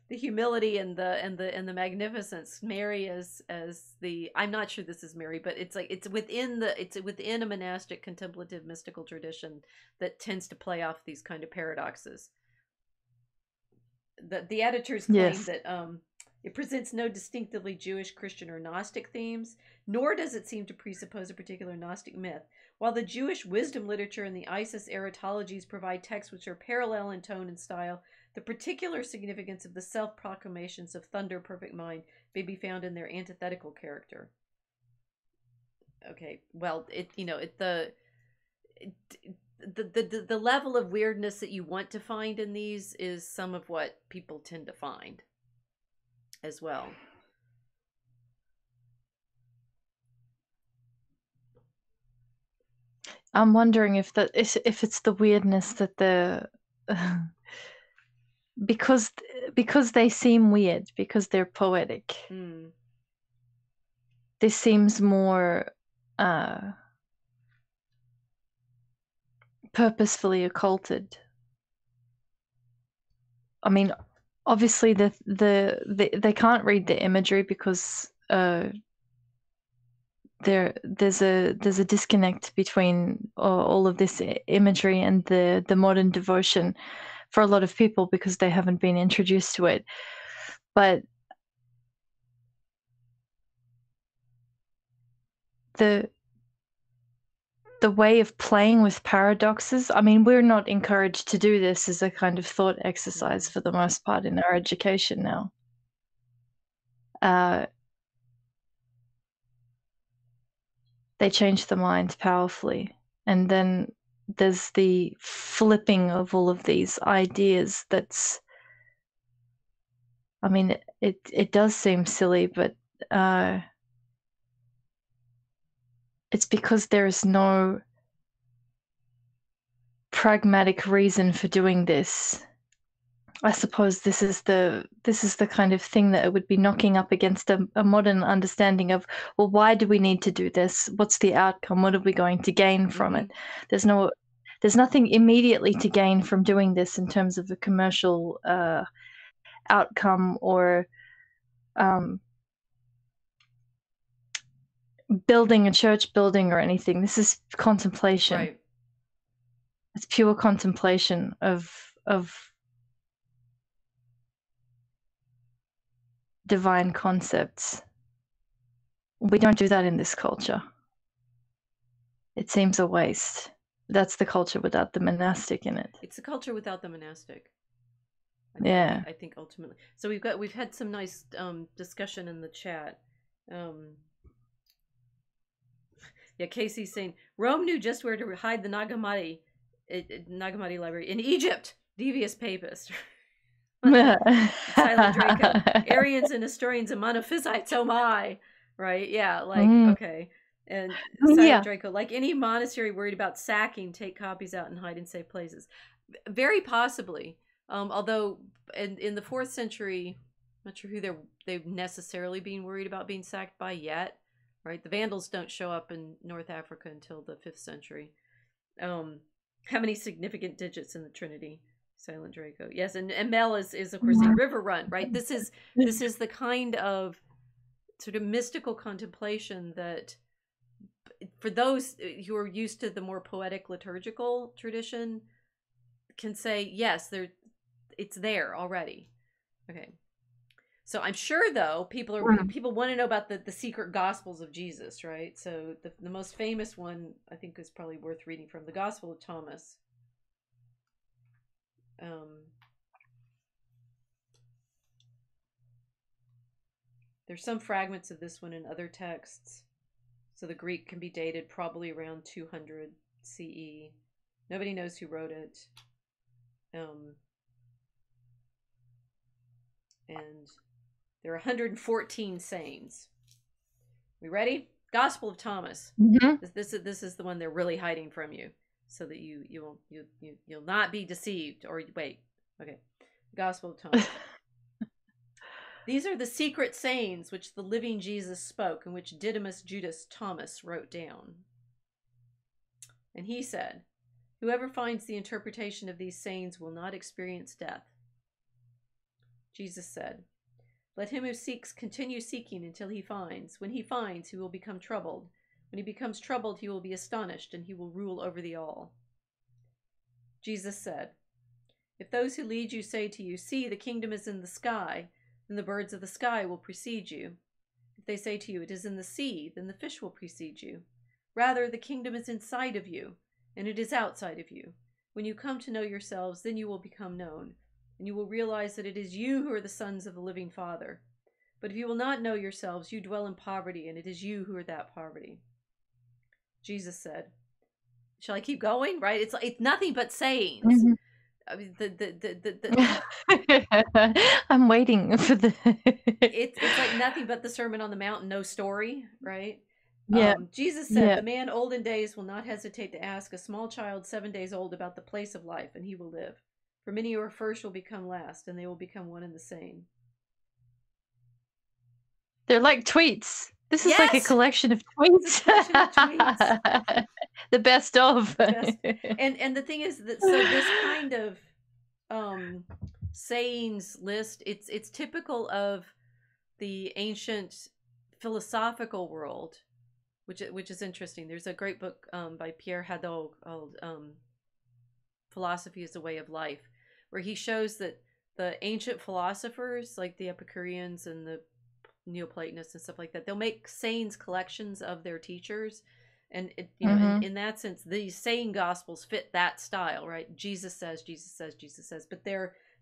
Speaker 1: The humility and the magnificence. Mary as the, I'm not sure this is Mary, but it's like it's within a monastic contemplative mystical tradition that tends to play off these kind of paradoxes. The editors claim
Speaker 2: Yes.
Speaker 1: that it presents no distinctively Jewish, Christian, or Gnostic themes, nor does it seem to presuppose a particular Gnostic myth. While the Jewish wisdom literature and the Isis eratologies provide texts which are parallel in tone and style, the particular significance of the self-proclamations of Thunder Perfect Mind may be found in their antithetical character. Okay, well, the level of weirdness that you want to find in these is some of what people tend to find as well.
Speaker 2: I'm wondering if it's the weirdness that the because they seem weird, because they're poetic. This seems more purposefully occulted. I mean, obviously they can't read the imagery because there's a disconnect between all of this imagery and the modern devotion for a lot of people because they haven't been introduced to it. But the way of playing with paradoxes, I mean, we're not encouraged to do this as a kind of thought exercise for the most part in our education now. They change the mind powerfully. And then there's the flipping of all of these ideas that's, I mean, it does seem silly, but it's because there is no pragmatic reason for doing this. I suppose this is the kind of thing that it would be knocking up against a modern understanding of, well, why do we need to do this? What's the outcome? What are we going to gain from it? There's nothing immediately to gain from doing this in terms of a commercial outcome or building a church building or anything. This is contemplation.
Speaker 1: Right.
Speaker 2: It's pure contemplation of divine concepts. We don't do that in this culture. It seems a waste. That's the culture without the monastic in it.
Speaker 1: It's the culture without the monastic. I think ultimately. So we've had some nice discussion in the chat. Yeah, Casey's saying Rome knew just where to hide the Nag Hammadi Library in Egypt. Devious papist. Silent Draco. Arians and Nestorians and Monophysites, oh my. Right? Yeah, like, okay. And Silent Draco, like any monastery worried about sacking, take copies out and hide in safe places. Very possibly. Although in the 4th century, I'm not sure who they've necessarily been worried about being sacked by yet. Right? The Vandals don't show up in North Africa until the 5th century. How many significant digits in the Trinity? Silent Draco. Yes, and Mel is of course a river run, right? This is the kind of sort of mystical contemplation that for those who are used to the more poetic liturgical tradition can say, yes, it's there already. Okay. So I'm sure though people want to know about the secret gospels of Jesus, right? So the most famous one I think is probably worth reading from, the Gospel of Thomas. There's some fragments of this one in other texts. So the Greek can be dated probably around 200 CE. Nobody knows who wrote it. And there are 114 sayings. We ready? Gospel of Thomas. This is the one they're really hiding from you, so that you'll not be deceived. Or wait, okay. Gospel of Thomas. These are the secret sayings which the living Jesus spoke, and which Didymus Judas Thomas wrote down. And he said, whoever finds the interpretation of these sayings will not experience death. Jesus said, let him who seeks continue seeking until he finds. When he finds, he will become troubled. When he becomes troubled, he will be astonished, and he will rule over the all. Jesus said, if those who lead you say to you, see, the kingdom is in the sky, then the birds of the sky will precede you. If they say to you, it is in the sea, then the fish will precede you. Rather, the kingdom is inside of you, and it is outside of you. When you come to know yourselves, then you will become known, and you will realize that it is you who are the sons of the living Father. But if you will not know yourselves, you dwell in poverty, and it is you who are that poverty. Jesus said, shall I keep going? Right? It's nothing but sayings.
Speaker 2: Mm-hmm.
Speaker 1: I mean,
Speaker 2: I'm waiting for the.
Speaker 1: it's like nothing but the Sermon on the Mount, no story, right?
Speaker 2: Yeah.
Speaker 1: Jesus said,
Speaker 2: Yeah.
Speaker 1: the man old in days will not hesitate to ask a small child 7 days old about the place of life, and he will live. For many who are first will become last, and they will become one and the same.
Speaker 2: They're like tweets. This is like a
Speaker 1: Yes!
Speaker 2: collection of tweets. The best of.
Speaker 1: Best. And the thing is that so this kind of sayings list, it's typical of the ancient philosophical world, which is interesting. There's a great book by Pierre Hadot called Philosophy is a Way of Life, where he shows that the ancient philosophers, like the Epicureans and the Neoplatonists and stuff like that, they'll make sayings collections of their teachers, and you know, in that sense, these saying gospels fit that style, right? Jesus says, Jesus says, Jesus says, but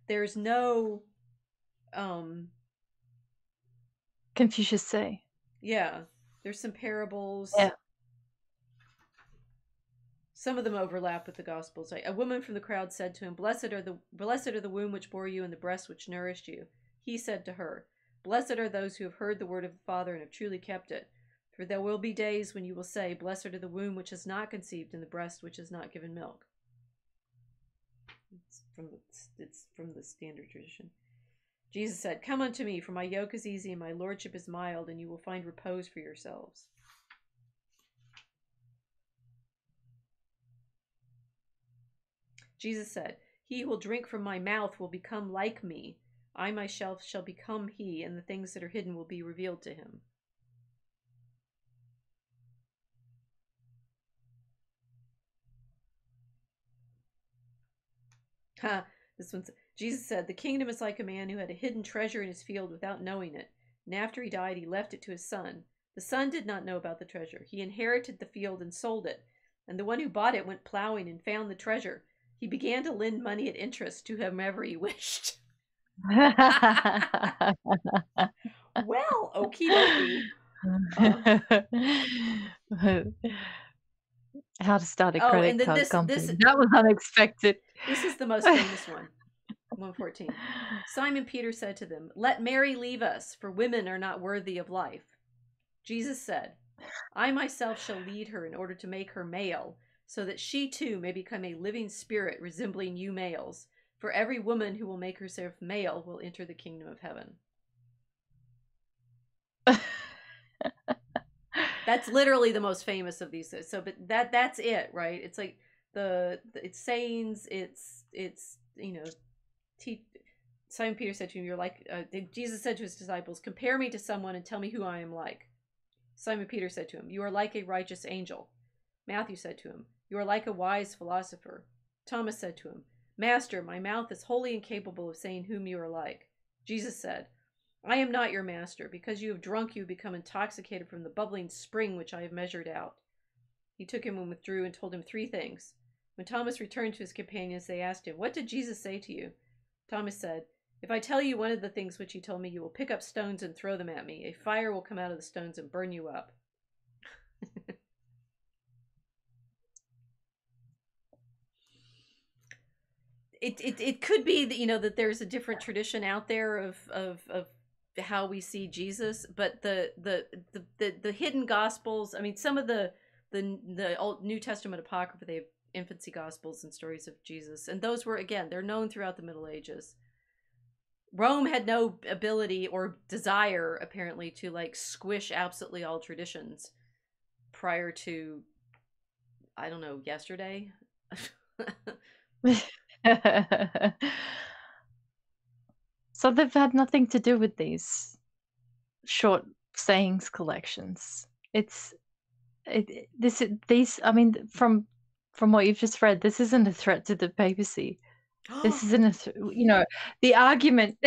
Speaker 1: there's no
Speaker 2: Confucius say.
Speaker 1: Yeah, there's some parables.
Speaker 2: Yeah.
Speaker 1: Some of them overlap with the Gospels. Like, a woman from the crowd said to him, Blessed are the womb which bore you and the breast which nourished you. He said to her, Blessed are those who have heard the word of the Father and have truly kept it. For there will be days when you will say, Blessed are the womb which has not conceived and the breast which has not given milk. It's from the standard tradition. Jesus said, Come unto me, for my yoke is easy and my lordship is mild, and you will find repose for yourselves. Jesus said, He who will drink from my mouth will become like me. I myself shall become he, and the things that are hidden will be revealed to him. Jesus said, The kingdom is like a man who had a hidden treasure in his field without knowing it. And after he died, he left it to his son. The son did not know about the treasure. He inherited the field and sold it. And the one who bought it went plowing and found the treasure. He began to lend money at interest to whomever he wished. Well, okie dokie.
Speaker 2: How to start a credit card company. That was unexpected.
Speaker 1: This is the most famous one. 114. Simon Peter said to them, Let Mary leave us, for women are not worthy of life. Jesus said, I myself shall lead her in order to make her male, so that she too may become a living spirit resembling you males. For every woman who will make herself male will enter the kingdom of heaven. That's literally the most famous of these. So, but that's it, right? It's like it's sayings. It's you know, Simon Peter said to him, "You're like." Jesus said to his disciples, "Compare me to someone and tell me who I am like." Simon Peter said to him, "You are like a righteous angel." Matthew said to him, "You are like a wise philosopher." Thomas said to him, "Master, my mouth is wholly incapable of saying whom you are like." Jesus said, "I am not your master. Because you have drunk, you have become intoxicated from the bubbling spring which I have measured out." He took him and withdrew and told him 3 things. When Thomas returned to his companions, they asked him, "What did Jesus say to you?" Thomas said, "If I tell you one of the things which he told me, you will pick up stones and throw them at me. A fire will come out of the stones and burn you up." It could be that, you know, that there's a different tradition out there of how we see Jesus, but the hidden gospels, I mean, some of the Old New Testament Apocrypha, they have infancy gospels and stories of Jesus, and those were, again, they're known throughout the Middle Ages. Rome had no ability or desire, apparently, to like squish absolutely all traditions prior to, I don't know, yesterday.
Speaker 2: So they've had nothing to do with these short sayings collections. These. I mean, from what you've just read, this isn't a threat to the papacy. This isn't the argument.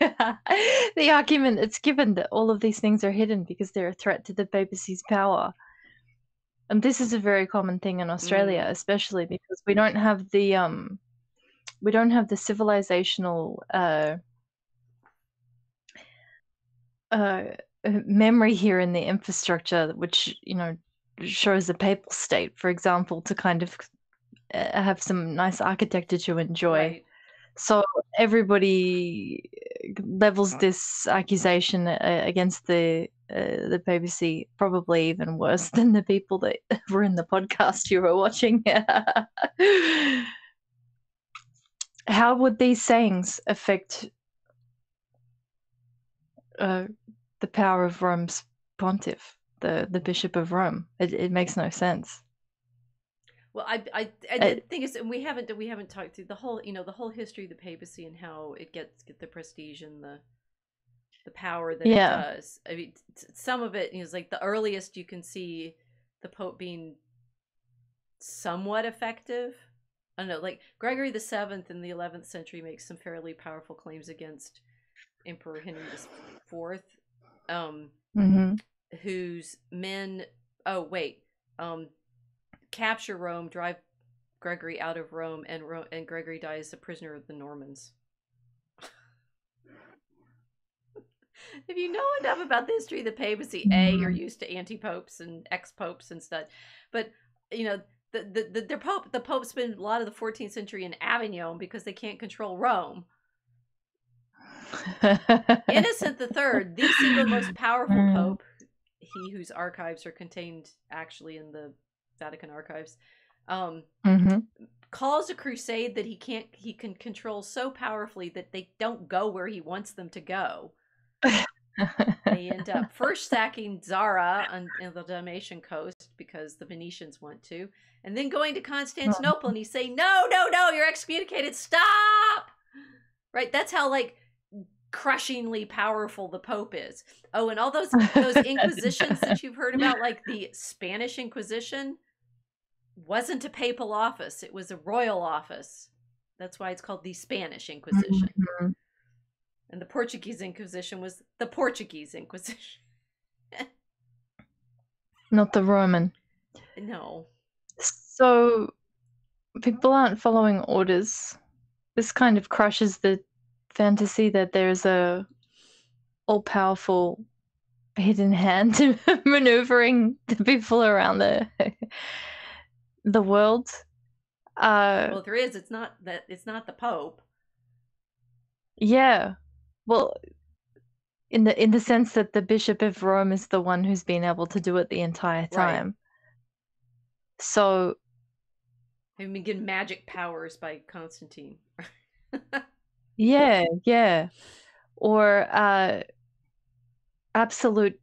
Speaker 2: The argument that's given that all of these things are hidden because they're a threat to the papacy's power. And this is a very common thing in Australia, especially because we don't have the civilizational memory here in the infrastructure, which shows the papal state, for example, to kind of have some nice architecture to enjoy.
Speaker 1: Right.
Speaker 2: So everybody levels this accusation against the papacy, probably even worse than the people that were in the podcast you were watching. How would these sayings affect the power of Rome's pontiff, the Bishop of Rome? It makes no sense.
Speaker 1: Well, the thing is, and we haven't talked through the whole history of the papacy and how it gets the prestige and the power that it does. I mean, some of it is like the earliest you can see the Pope being somewhat effective. I don't know, like Gregory VII in the 11th century makes some fairly powerful claims against Emperor Henry IV, whose men capture Rome, drive Gregory out of Rome, and Gregory dies a prisoner of the Normans. If you know enough about the history of the papacy, you're used to anti-popes and ex-popes and stuff, but the popes spend a lot of the 14th century in Avignon because they can't control Rome. Innocent III, the single most powerful pope, he whose archives are contained actually in the Vatican Archives, calls a crusade that he can control so powerfully that they don't go where he wants them to go. They end up first sacking Zara on the Dalmatian coast because the Venetians want to, and then going to Constantinople, and he's saying, no, you're excommunicated, stop! Right? That's how like crushingly powerful the Pope is. Oh, and all those inquisitions that you've heard about, like the Spanish Inquisition, wasn't a papal office, it was a royal office. That's why it's called the Spanish Inquisition. And the Portuguese Inquisition was the Portuguese Inquisition.
Speaker 2: Not the Roman.
Speaker 1: No.
Speaker 2: So people aren't following orders. This kind of crushes the fantasy that there's a all-powerful hidden hand maneuvering the people around the world.
Speaker 1: Well, if there is, it's not the Pope.
Speaker 2: Yeah. Well, in the sense that the Bishop of Rome is the one who's been able to do it the entire time. Right. So
Speaker 1: they've been given magic powers by Constantine.
Speaker 2: Yeah. Or absolute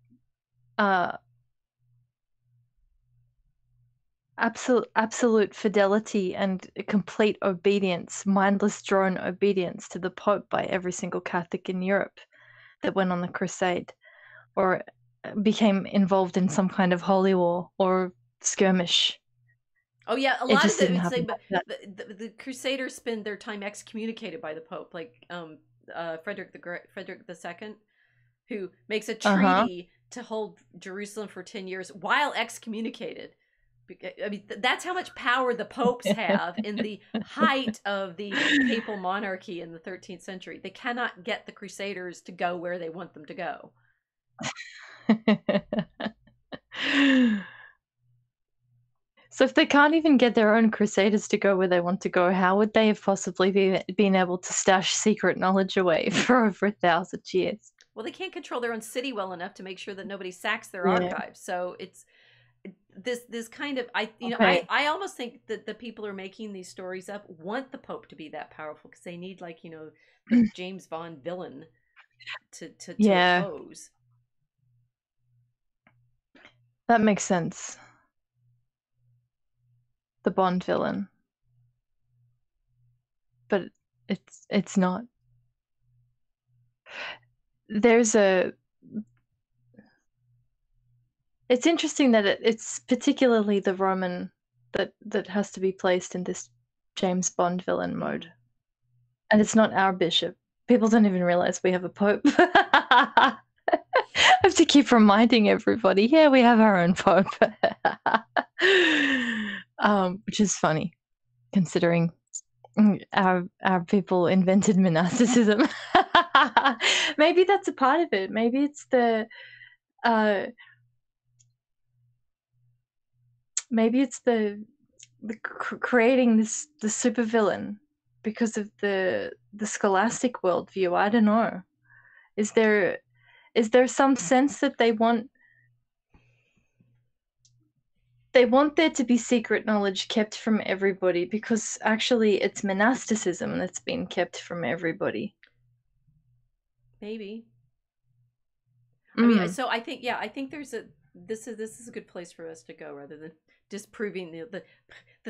Speaker 2: fidelity and complete obedience, mindless drone obedience to the Pope by every single Catholic in Europe that went on the crusade or became involved in some kind of holy war or skirmish.
Speaker 1: Oh yeah, a lot of the Crusaders spend their time excommunicated by the Pope, like Frederick II, who makes a treaty to hold Jerusalem for 10 years while excommunicated. I mean, that's how much power the popes have in the height of the papal monarchy in the 13th century. They cannot get the Crusaders to go where they want them to go.
Speaker 2: So if they can't even get their own Crusaders to go where they want to go, how would they have possibly been able to stash secret knowledge away for over 1,000 years?
Speaker 1: Well, they can't control their own city well enough to make sure that nobody sacks their archives. So this kind of,
Speaker 2: Okay.
Speaker 1: I almost think that the people who are making these stories up want the Pope to be that powerful, because they need, like, the James Bond villain to
Speaker 2: Yeah,
Speaker 1: oppose.
Speaker 2: that makes sense. The Bond villain. But it's not. There's a It's interesting that it's particularly the Roman that has to be placed in this James Bond villain mode. And it's not our bishop. People don't even realize we have a pope. I have to keep reminding everybody, yeah, we have our own pope. Which is funny, considering our people invented monasticism. Maybe that's a part of it. Maybe it's the creating the supervillain because of the scholastic worldview. I don't know. Is there some sense that they want there to be secret knowledge kept from everybody, because actually it's monasticism that's been kept from everybody?
Speaker 1: Maybe. I mean, so I think there's this is a good place for us to go, rather than disproving the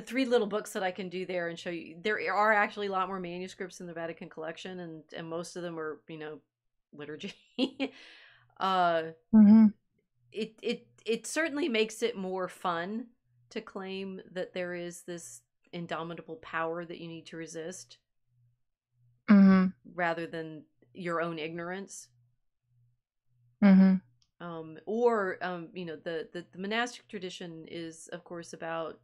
Speaker 1: three little books that I can do there and show you. There are actually a lot more manuscripts in the Vatican collection, and most of them are, liturgy. It certainly makes it more fun to claim that there is this indomitable power that you need to resist, rather than your own ignorance. The monastic tradition is, of course, about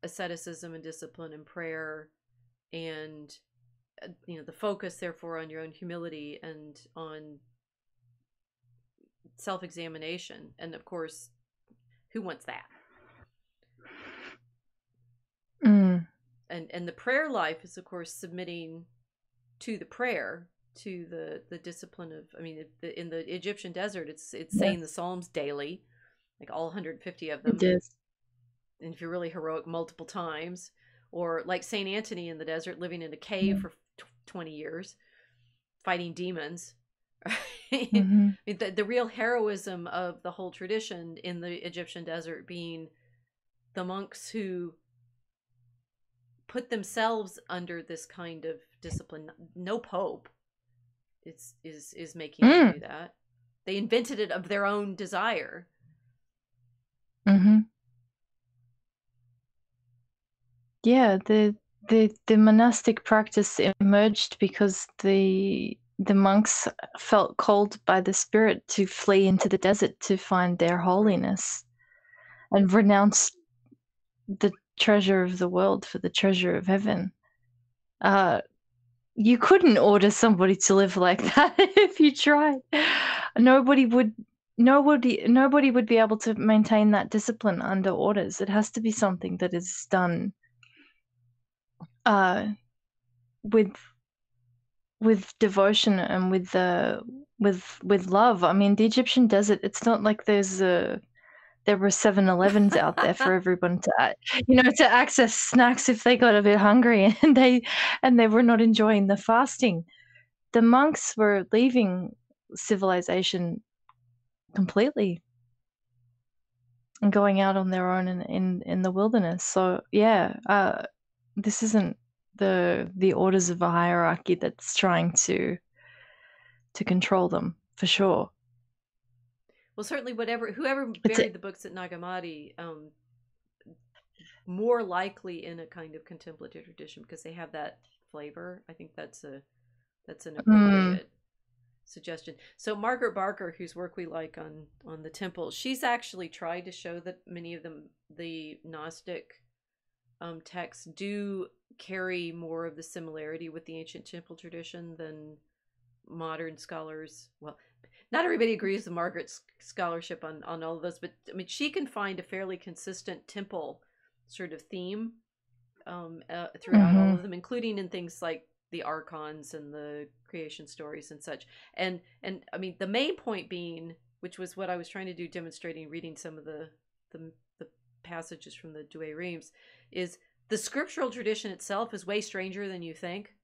Speaker 1: asceticism and discipline and prayer, and the focus, therefore, on your own humility and on self-examination. And of course, who wants that? And the prayer life is, of course, submitting to the prayer, to the discipline of, in the Egyptian desert, it's saying the Psalms daily, like all 150 of them.
Speaker 2: It is.
Speaker 1: And if you're really heroic, multiple times. Or like Saint Anthony in the desert, living in a cave for 20 years, fighting demons. The real heroism of the whole tradition in the Egyptian desert being the monks who put themselves under this kind of discipline. No pope is making them do that. They invented it of their own desire.
Speaker 2: Yeah, the monastic practice emerged because the monks felt called by the Spirit to flee into the desert to find their holiness, and renounce the treasure of the world for the treasure of heaven. You couldn't order somebody to live like that if you tried. Nobody would be able to maintain that discipline under orders. It has to be something that is done with devotion and with love. I mean, the Egyptian desert, it's not like there were 7-Elevens out there for everyone to access snacks if they got a bit hungry and they were not enjoying the fasting. The monks were leaving civilization completely and going out on their own in the wilderness. So yeah, this isn't the orders of a hierarchy that's trying to control them, for sure.
Speaker 1: Well, certainly whoever buried the books at Nag Hammadi, more likely in a kind of contemplative tradition, because they have that flavor. I think that's an appropriate suggestion. So Margaret Barker, whose work we like on the temple, she's actually tried to show that many of the Gnostic texts do carry more of the similarity with the ancient temple tradition than modern scholars. Well, not everybody agrees with Margaret's scholarship on all of this, but I mean, she can find a fairly consistent temple sort of theme throughout all of them, including in things like the archons and the creation stories and such. And I mean, the main point being, which was what I was trying to do, demonstrating reading some of the the passages from the Douay Rheims, is the scriptural tradition itself is way stranger than you think.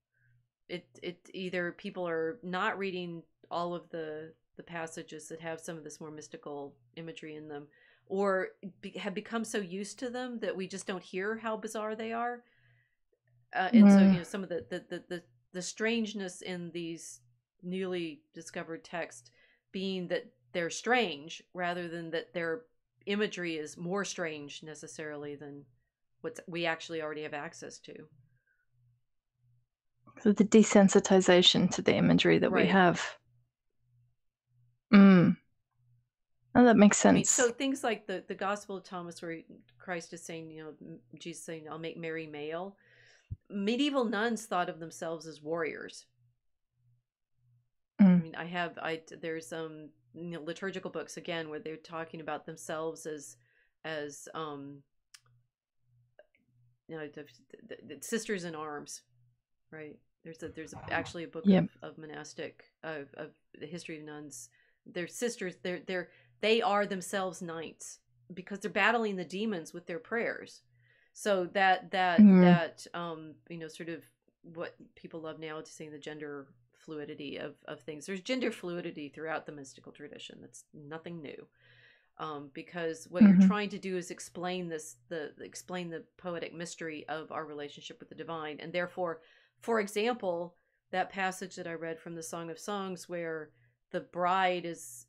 Speaker 1: It either people are not reading all of the passages that have some of this more mystical imagery in them, or have become so used to them that we just don't hear how bizarre they are. And so, you know, some of the strangeness in these newly discovered texts being that they're strange rather than that their imagery is more strange necessarily than what we actually already have access to.
Speaker 2: So the desensitization to the imagery that we
Speaker 1: Right.
Speaker 2: have. Oh, that makes sense.
Speaker 1: I mean, so things like the Gospel of Thomas, where Christ is saying, you know, Jesus saying, "I'll make Mary male." Medieval nuns thought of themselves as warriors. I mean, there's you know, liturgical books again where they're talking about themselves as you know, the sisters in arms, right? There's actually a book of monastic of the history of nuns. They're sisters. They are themselves knights because they're battling the demons with their prayers. So that you know, sort of what people love now to say, the gender fluidity of things. There's gender fluidity throughout the mystical tradition. That's nothing new. Because what you're trying to do is explain explain the poetic mystery of our relationship with the divine. And therefore, for example, that passage that I read from the Song of Songs, where the bride is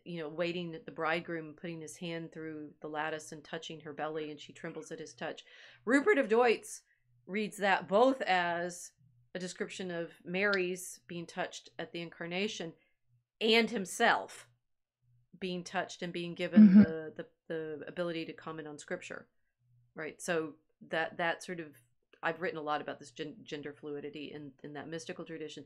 Speaker 1: you know, waiting at the bridegroom, putting his hand through the lattice and touching her belly, and she trembles at his touch. Rupert of Deutz reads that both as a description of Mary's being touched at the Incarnation and himself being touched and being given the ability to comment on Scripture, right? So that sort of, I've written a lot about this gender fluidity in that mystical tradition.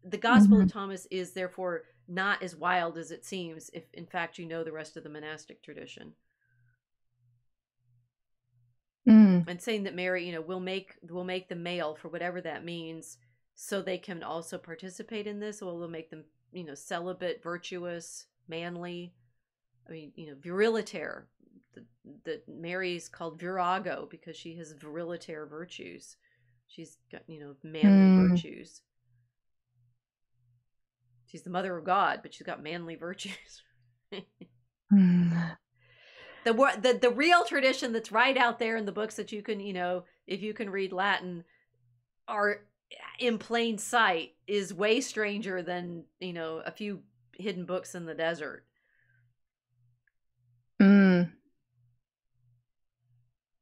Speaker 1: The Gospel of Thomas is therefore not as wild as it seems if, in fact, you know the rest of the monastic tradition. And saying that Mary, you know, will make the male, for whatever that means, so they can also participate in this. Or we'll make them, you know, celibate, virtuous, manly. I mean, you know, virilitaire. That Mary's called virago because she has virilitaire virtues. She's got, you know, manly virtues. She's the mother of God, but she's got manly virtues. The real tradition that's right out there in the books that you can, you know, if you can read Latin, are in plain sight, is way stranger than, you know, a few hidden books in the desert.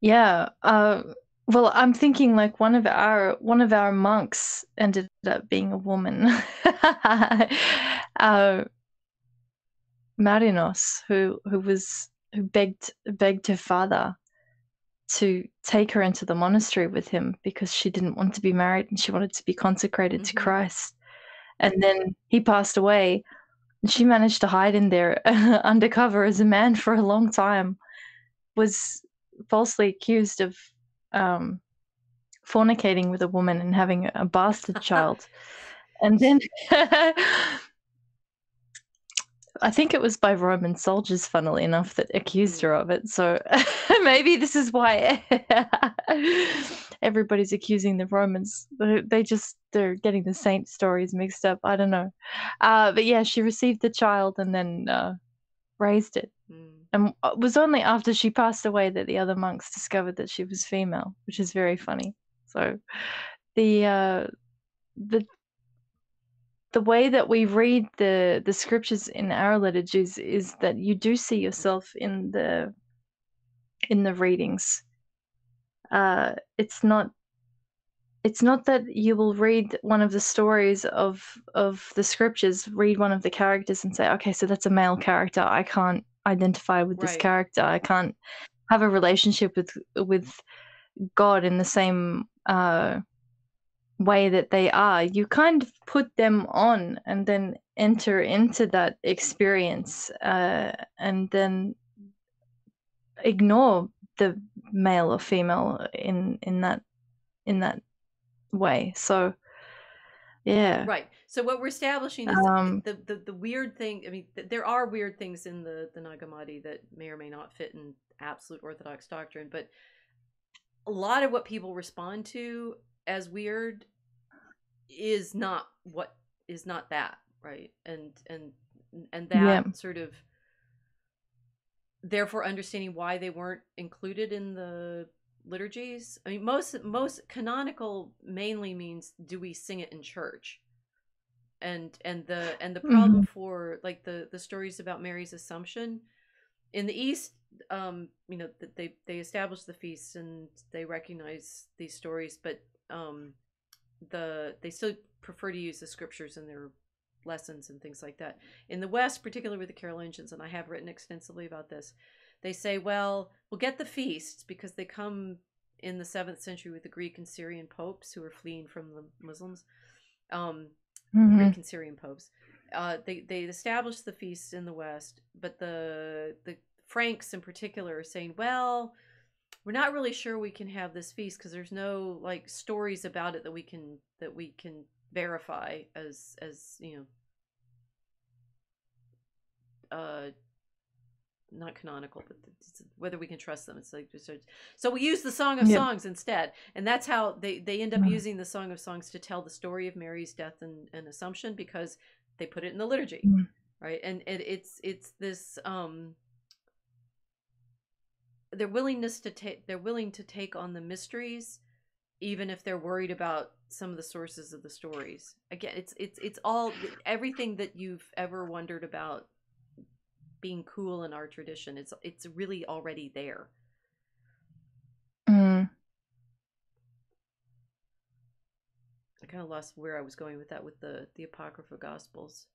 Speaker 2: Yeah. Well, I'm thinking like one of our monks ended up being a woman. Marinos, who begged her father to take her into the monastery with him because she didn't want to be married and she wanted to be consecrated to Christ. And then he passed away, and she managed to hide in there undercover as a man for a long time. Was falsely accused of fornicating with a woman and having a bastard child. And then I think it was by Roman soldiers, funnily enough, that accused her of it. So maybe this is why everybody's accusing the Romans. They're getting the saint stories mixed up. I don't know. But yeah, she received the child and then raised it. And it was only after she passed away that the other monks discovered that she was female, which is very funny. So the way that we read the scriptures in our liturgies is that you do see yourself in the readings. It's not that you will read one of the stories of the scriptures, read one of the characters and say, okay, so that's a male character. I can't identify with this character. I can't have a relationship with God in the same way that they are. You kind of put them on and then enter into that experience and then ignore the male or female in that way. So yeah.
Speaker 1: Right. So what we're establishing is
Speaker 2: Um,
Speaker 1: the weird thing. I mean, there are weird things in the Nag Hammadi that may or may not fit in absolute Orthodox doctrine, but a lot of what people respond to as weird is not that, right? And
Speaker 2: yeah.
Speaker 1: that sort of, therefore, understanding why they weren't included in the liturgies. I mean, most canonical mainly means, do we sing it in church? And the problem
Speaker 2: Hmm.
Speaker 1: for like the stories about Mary's Assumption in the East, that they establish the feasts and they recognize these stories, but they still prefer to use the scriptures in their lessons and things like that. In the West, particularly with the Carolingians, and I have written extensively about this, they say, well, we'll get the feasts because they come in the 7th century with the Greek and Syrian popes who are fleeing from the Muslims. Greek and Syrian popes. They established the feasts in the West, but the Franks in particular are saying, well, we're not really sure we can have this feast because there's no like stories about it that we can verify as not canonical, but whether we can trust them. It's like, so we use the Song of
Speaker 2: Yeah.
Speaker 1: Songs instead, and that's how they end up using the Song of Songs to tell the story of Mary's death and Assumption, because they put it in the liturgy, right? And it's this they're willing to take on the mysteries, even if they're worried about some of the sources of the stories. Again, it's all everything that you've ever wondered about being cool in our tradition. It's really already there.
Speaker 2: Mm.
Speaker 1: I kind of lost where I was going with that, with the Apocrypha Gospels.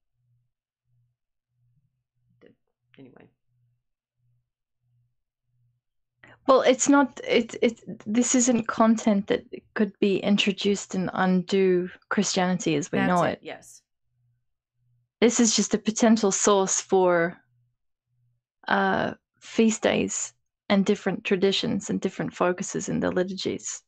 Speaker 1: Anyway.
Speaker 2: Well, it's not. This isn't content that could be introduced and undo Christianity as we know it.
Speaker 1: Yes.
Speaker 2: This is just a potential source for feast days and different traditions and different focuses in the liturgies.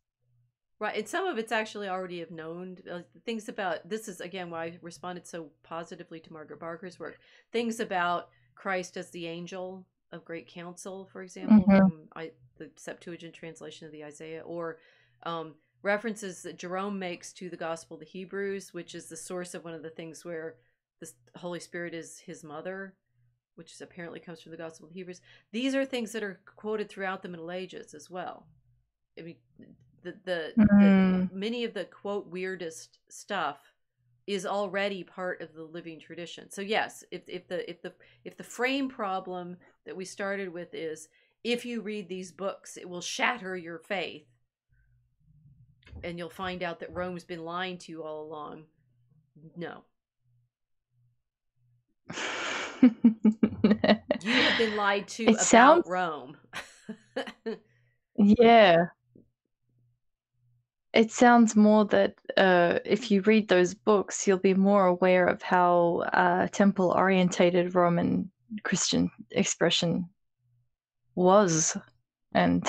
Speaker 1: Right, and some of it's actually already have known things about. This is again why I responded so positively to Margaret Barker's work. Things about Christ as the angel of great counsel, for example, from the Septuagint translation of the Isaiah, or references that Jerome makes to the Gospel of the Hebrews, which is the source of one of the things where the Holy Spirit is his mother, which is apparently comes from the Gospel of the Hebrews. These are things that are quoted throughout the Middle Ages as well. I mean, the many of the quote weirdest stuff is already part of the living tradition. So yes, if the frame problem that we started with is, if you read these books, it will shatter your faith, and you'll find out that Rome's been lying to you all along. No. You have been lied to about Rome.
Speaker 2: Yeah. It sounds more that if you read those books, you'll be more aware of how temple-orientated Roman Christian expression was and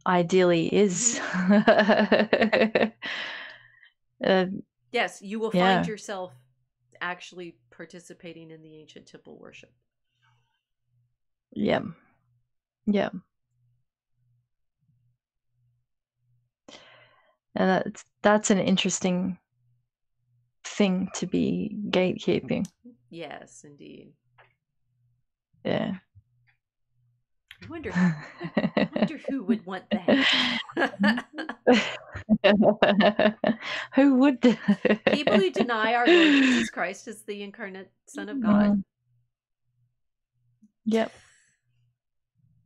Speaker 2: ideally is.
Speaker 1: Yes, you will find yourself actually participating in the ancient temple worship.
Speaker 2: Yeah. Yeah. And that's an interesting thing to be gatekeeping.
Speaker 1: Yes, indeed.
Speaker 2: Yeah.
Speaker 1: I wonder who would want that.
Speaker 2: Who would?
Speaker 1: People who deny our Lord Jesus Christ as the incarnate Son of God.
Speaker 2: Yep.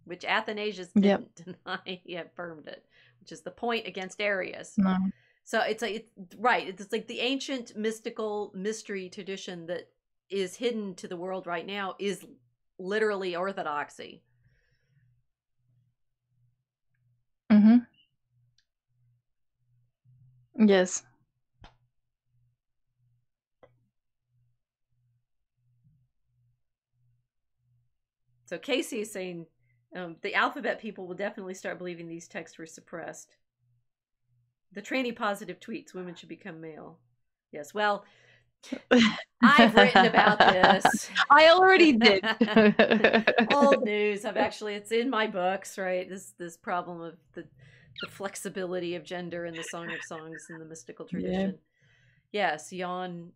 Speaker 1: Which Athanasius didn't deny; he affirmed it, which is the point against Arius.
Speaker 2: No.
Speaker 1: So it's like it's like the ancient mystical mystery tradition that is hidden to the world right now is literally orthodoxy.
Speaker 2: Yes.
Speaker 1: So Casey is saying the alphabet people will definitely start believing these texts were suppressed. The tranny positive tweets, women should become male. Yes. Well, I've written about this.
Speaker 2: I already did.
Speaker 1: Old news. It's in my books, right? This problem of the flexibility of gender in the Song of Songs and the mystical tradition. Yeah. Yes, Jan.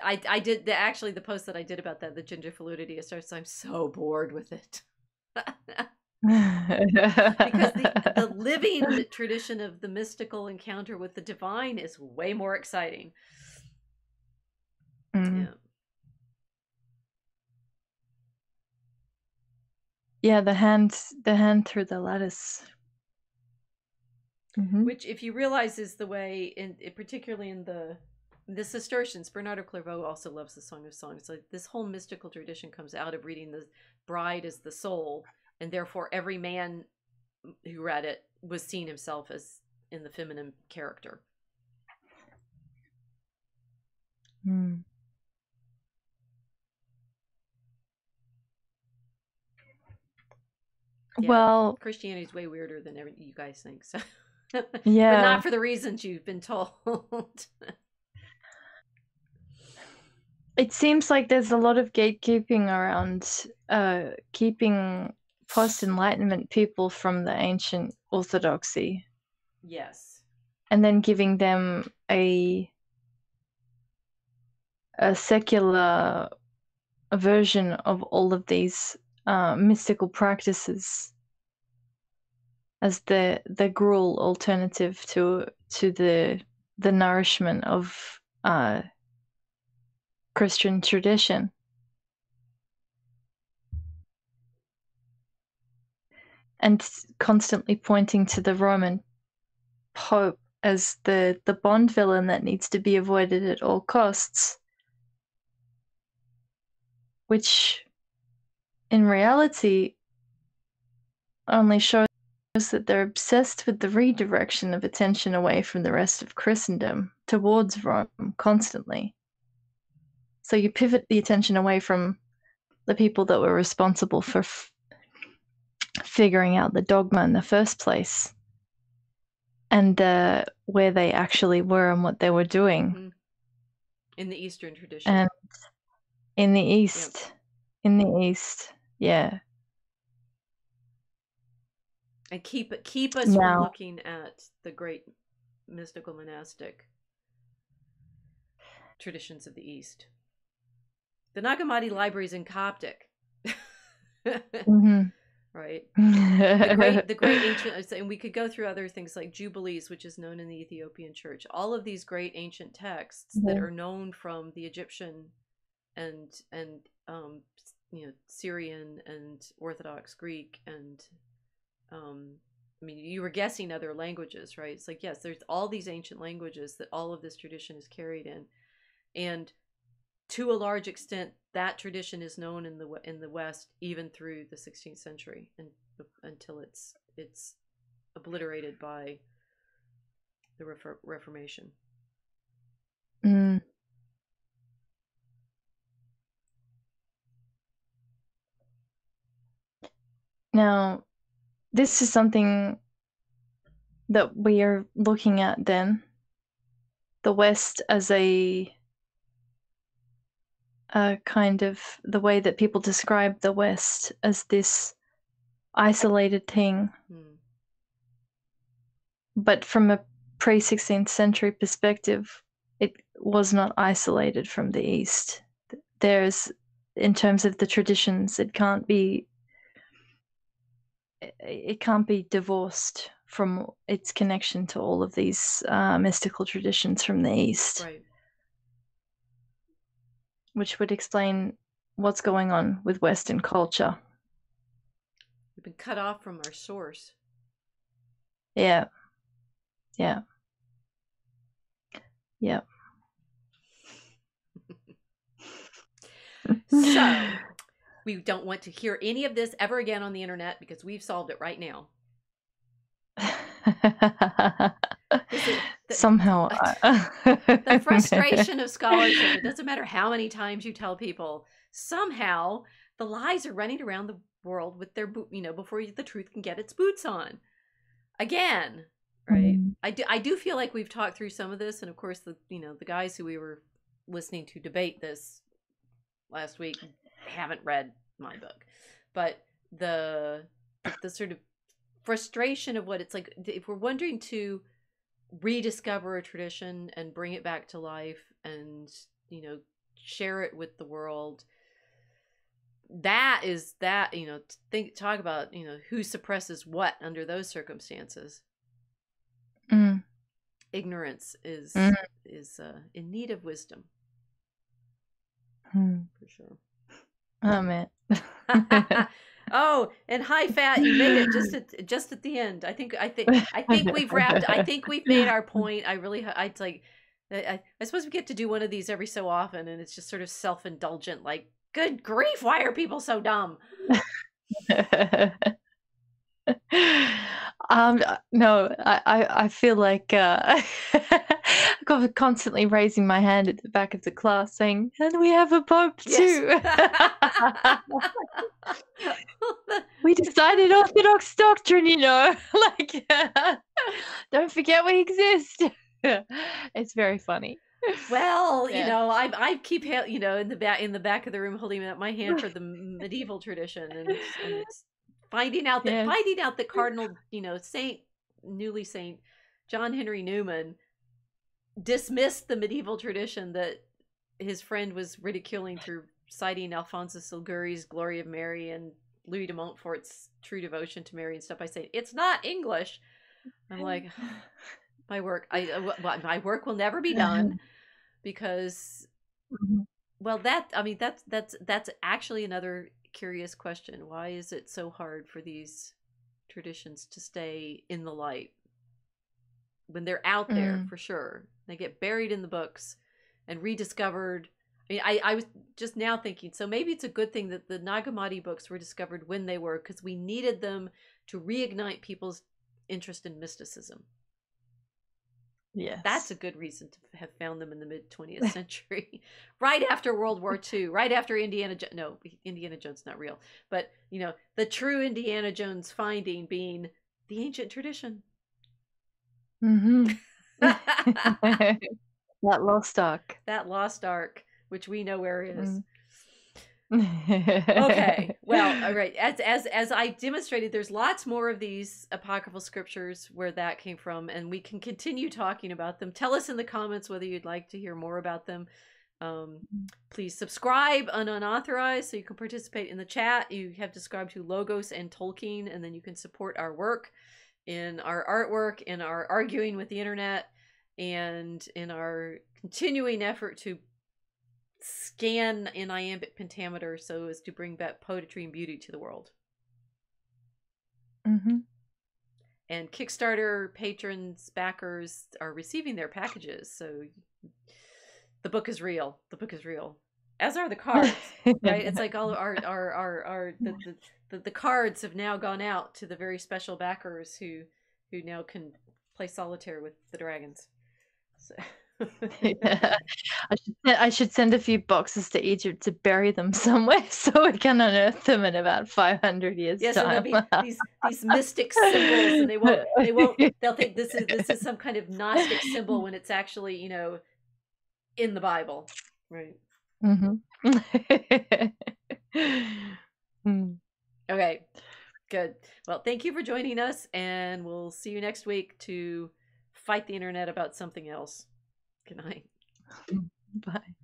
Speaker 1: I did actually the post that I did about that, the gender fluidity of stars. I'm so bored with it. Because the living tradition of the mystical encounter with the divine is way more exciting. Yeah.
Speaker 2: Yeah, the hand through the lattice.
Speaker 1: Which, if you realize, is the way, particularly in the Cistercians, Bernardo Clairvaux also loves the Song of Songs. So this whole mystical tradition comes out of reading the bride as the soul, and therefore every man who read it was seeing himself as in the feminine character. Yeah, well, Christianity is way weirder than you guys think. So, yeah, but not for the reasons you've been told.
Speaker 2: It seems like there's a lot of gatekeeping around keeping post-Enlightenment people from the ancient orthodoxy.
Speaker 1: Yes.
Speaker 2: And then giving them a secular version of all of these mystical practices as the gruel alternative to the nourishment of Christian tradition. And constantly pointing to the Roman Pope as the Bond villain that needs to be avoided at all costs, which in reality only shows that they're obsessed with the redirection of attention away from the rest of Christendom towards Rome constantly. So you pivot the attention away from the people that were responsible for figuring out the dogma in the first place, and where they actually were and what they were doing.
Speaker 1: In the Eastern tradition.
Speaker 2: And in the East. Yep. In the East, yeah.
Speaker 1: And keep us from looking at the great mystical monastic traditions of the East. The Nag Hammadi Library is in Coptic. Right? the great ancient, and we could go through other things like Jubilees, which is known in the Ethiopian Church. All of these great ancient texts that are known from the Egyptian and Syrian and Orthodox Greek and I mean, you were guessing other languages, right? It's like, yes, there's all these ancient languages that all of this tradition is carried in, and to a large extent, that tradition is known in the West even through the 16th century, and until it's obliterated by the Reformation.
Speaker 2: Now, this is something that we are looking at then, the West as a kind of the way that people describe the West as this isolated thing. But from a pre-16th century perspective, it was not isolated from the East. There's, in terms of the traditions, it can't be divorced from its connection to all of these mystical traditions from the East.
Speaker 1: Right.
Speaker 2: Which would explain what's going on with Western culture.
Speaker 1: We've been cut off from our source.
Speaker 2: Yeah. Yeah. Yeah.
Speaker 1: So, we don't want to hear any of this ever again on the internet because we've solved it right now.
Speaker 2: Somehow.
Speaker 1: The frustration of scholarship. It doesn't matter how many times you tell people, somehow the lies are running around the world with their, before the truth can get its boots on. Again, right? I do feel like we've talked through some of this, and of course the guys who we were listening to debate this last week haven't read my book, but the sort of frustration of what it's like if we're wondering to rediscover a tradition and bring it back to life and share it with the world. Talk about who suppresses what under those circumstances. Ignorance is in need of wisdom, for sure.
Speaker 2: Oh man.
Speaker 1: Oh, and hi Fat, you made it just at the end. I think we've wrapped. I think we've made our point. I suppose we get to do one of these every so often, and it's just sort of self-indulgent. Like, good grief, why are people so dumb?
Speaker 2: No, I feel like I'm constantly raising my hand at the back of the class saying, and we have a pope too. We decided Orthodox doctrine, like, don't forget we exist. It's very funny.
Speaker 1: Well, I keep in the back of the room holding up my hand for the medieval tradition, and it's finding out that Cardinal, Saint John Henry Newman dismissed the medieval tradition that his friend was ridiculing through citing Alphonsus Liguori's Glory of Mary and Louis de Montfort's True Devotion to Mary and stuff by saying it's not English. I'm like, my work will never be done because, well, that's actually another curious question. Why is it so hard for these traditions to stay in the light when they're out there? For sure, they get buried in the books and rediscovered. I mean, I was just now thinking, so maybe it's a good thing that the Nag Hammadi books were discovered when they were, because we needed them to reignite people's interest in mysticism.
Speaker 2: Yes.
Speaker 1: That's a good reason to have found them in the mid-20th century, right after World War II, right after Indiana Jones not real, but the true Indiana Jones finding being the ancient tradition.
Speaker 2: That lost ark.
Speaker 1: That lost ark, which we know where it is. Okay, well, all right. As I demonstrated, there's lots more of these apocryphal scriptures where that came from, and we can continue talking about them. Tell us in the comments whether you'd like to hear more about them. Please subscribe on Unauthorized so you can participate in the chat. You have to subscribe to Logos and Tolkien, and then you can support our work in our artwork, in our arguing with the internet, and in our continuing effort to scan in iambic pentameter so as to bring back poetry and beauty to the world. And Kickstarter patrons, backers are receiving their packages, so the book is real. The book is real, as are the cards. Right? It's like all of the cards have now gone out to the very special backers who now can play solitaire with the dragons. So.
Speaker 2: Yeah. I should send a few boxes to Egypt to bury them somewhere so we can unearth them in about 500 years time.
Speaker 1: So there'll be these mystic symbols, and they'll think this is some kind of Gnostic symbol when it's actually in the Bible, right? Okay, good. Well, thank you for joining us, and we'll see you next week to fight the internet about something else. Good night.
Speaker 2: Bye.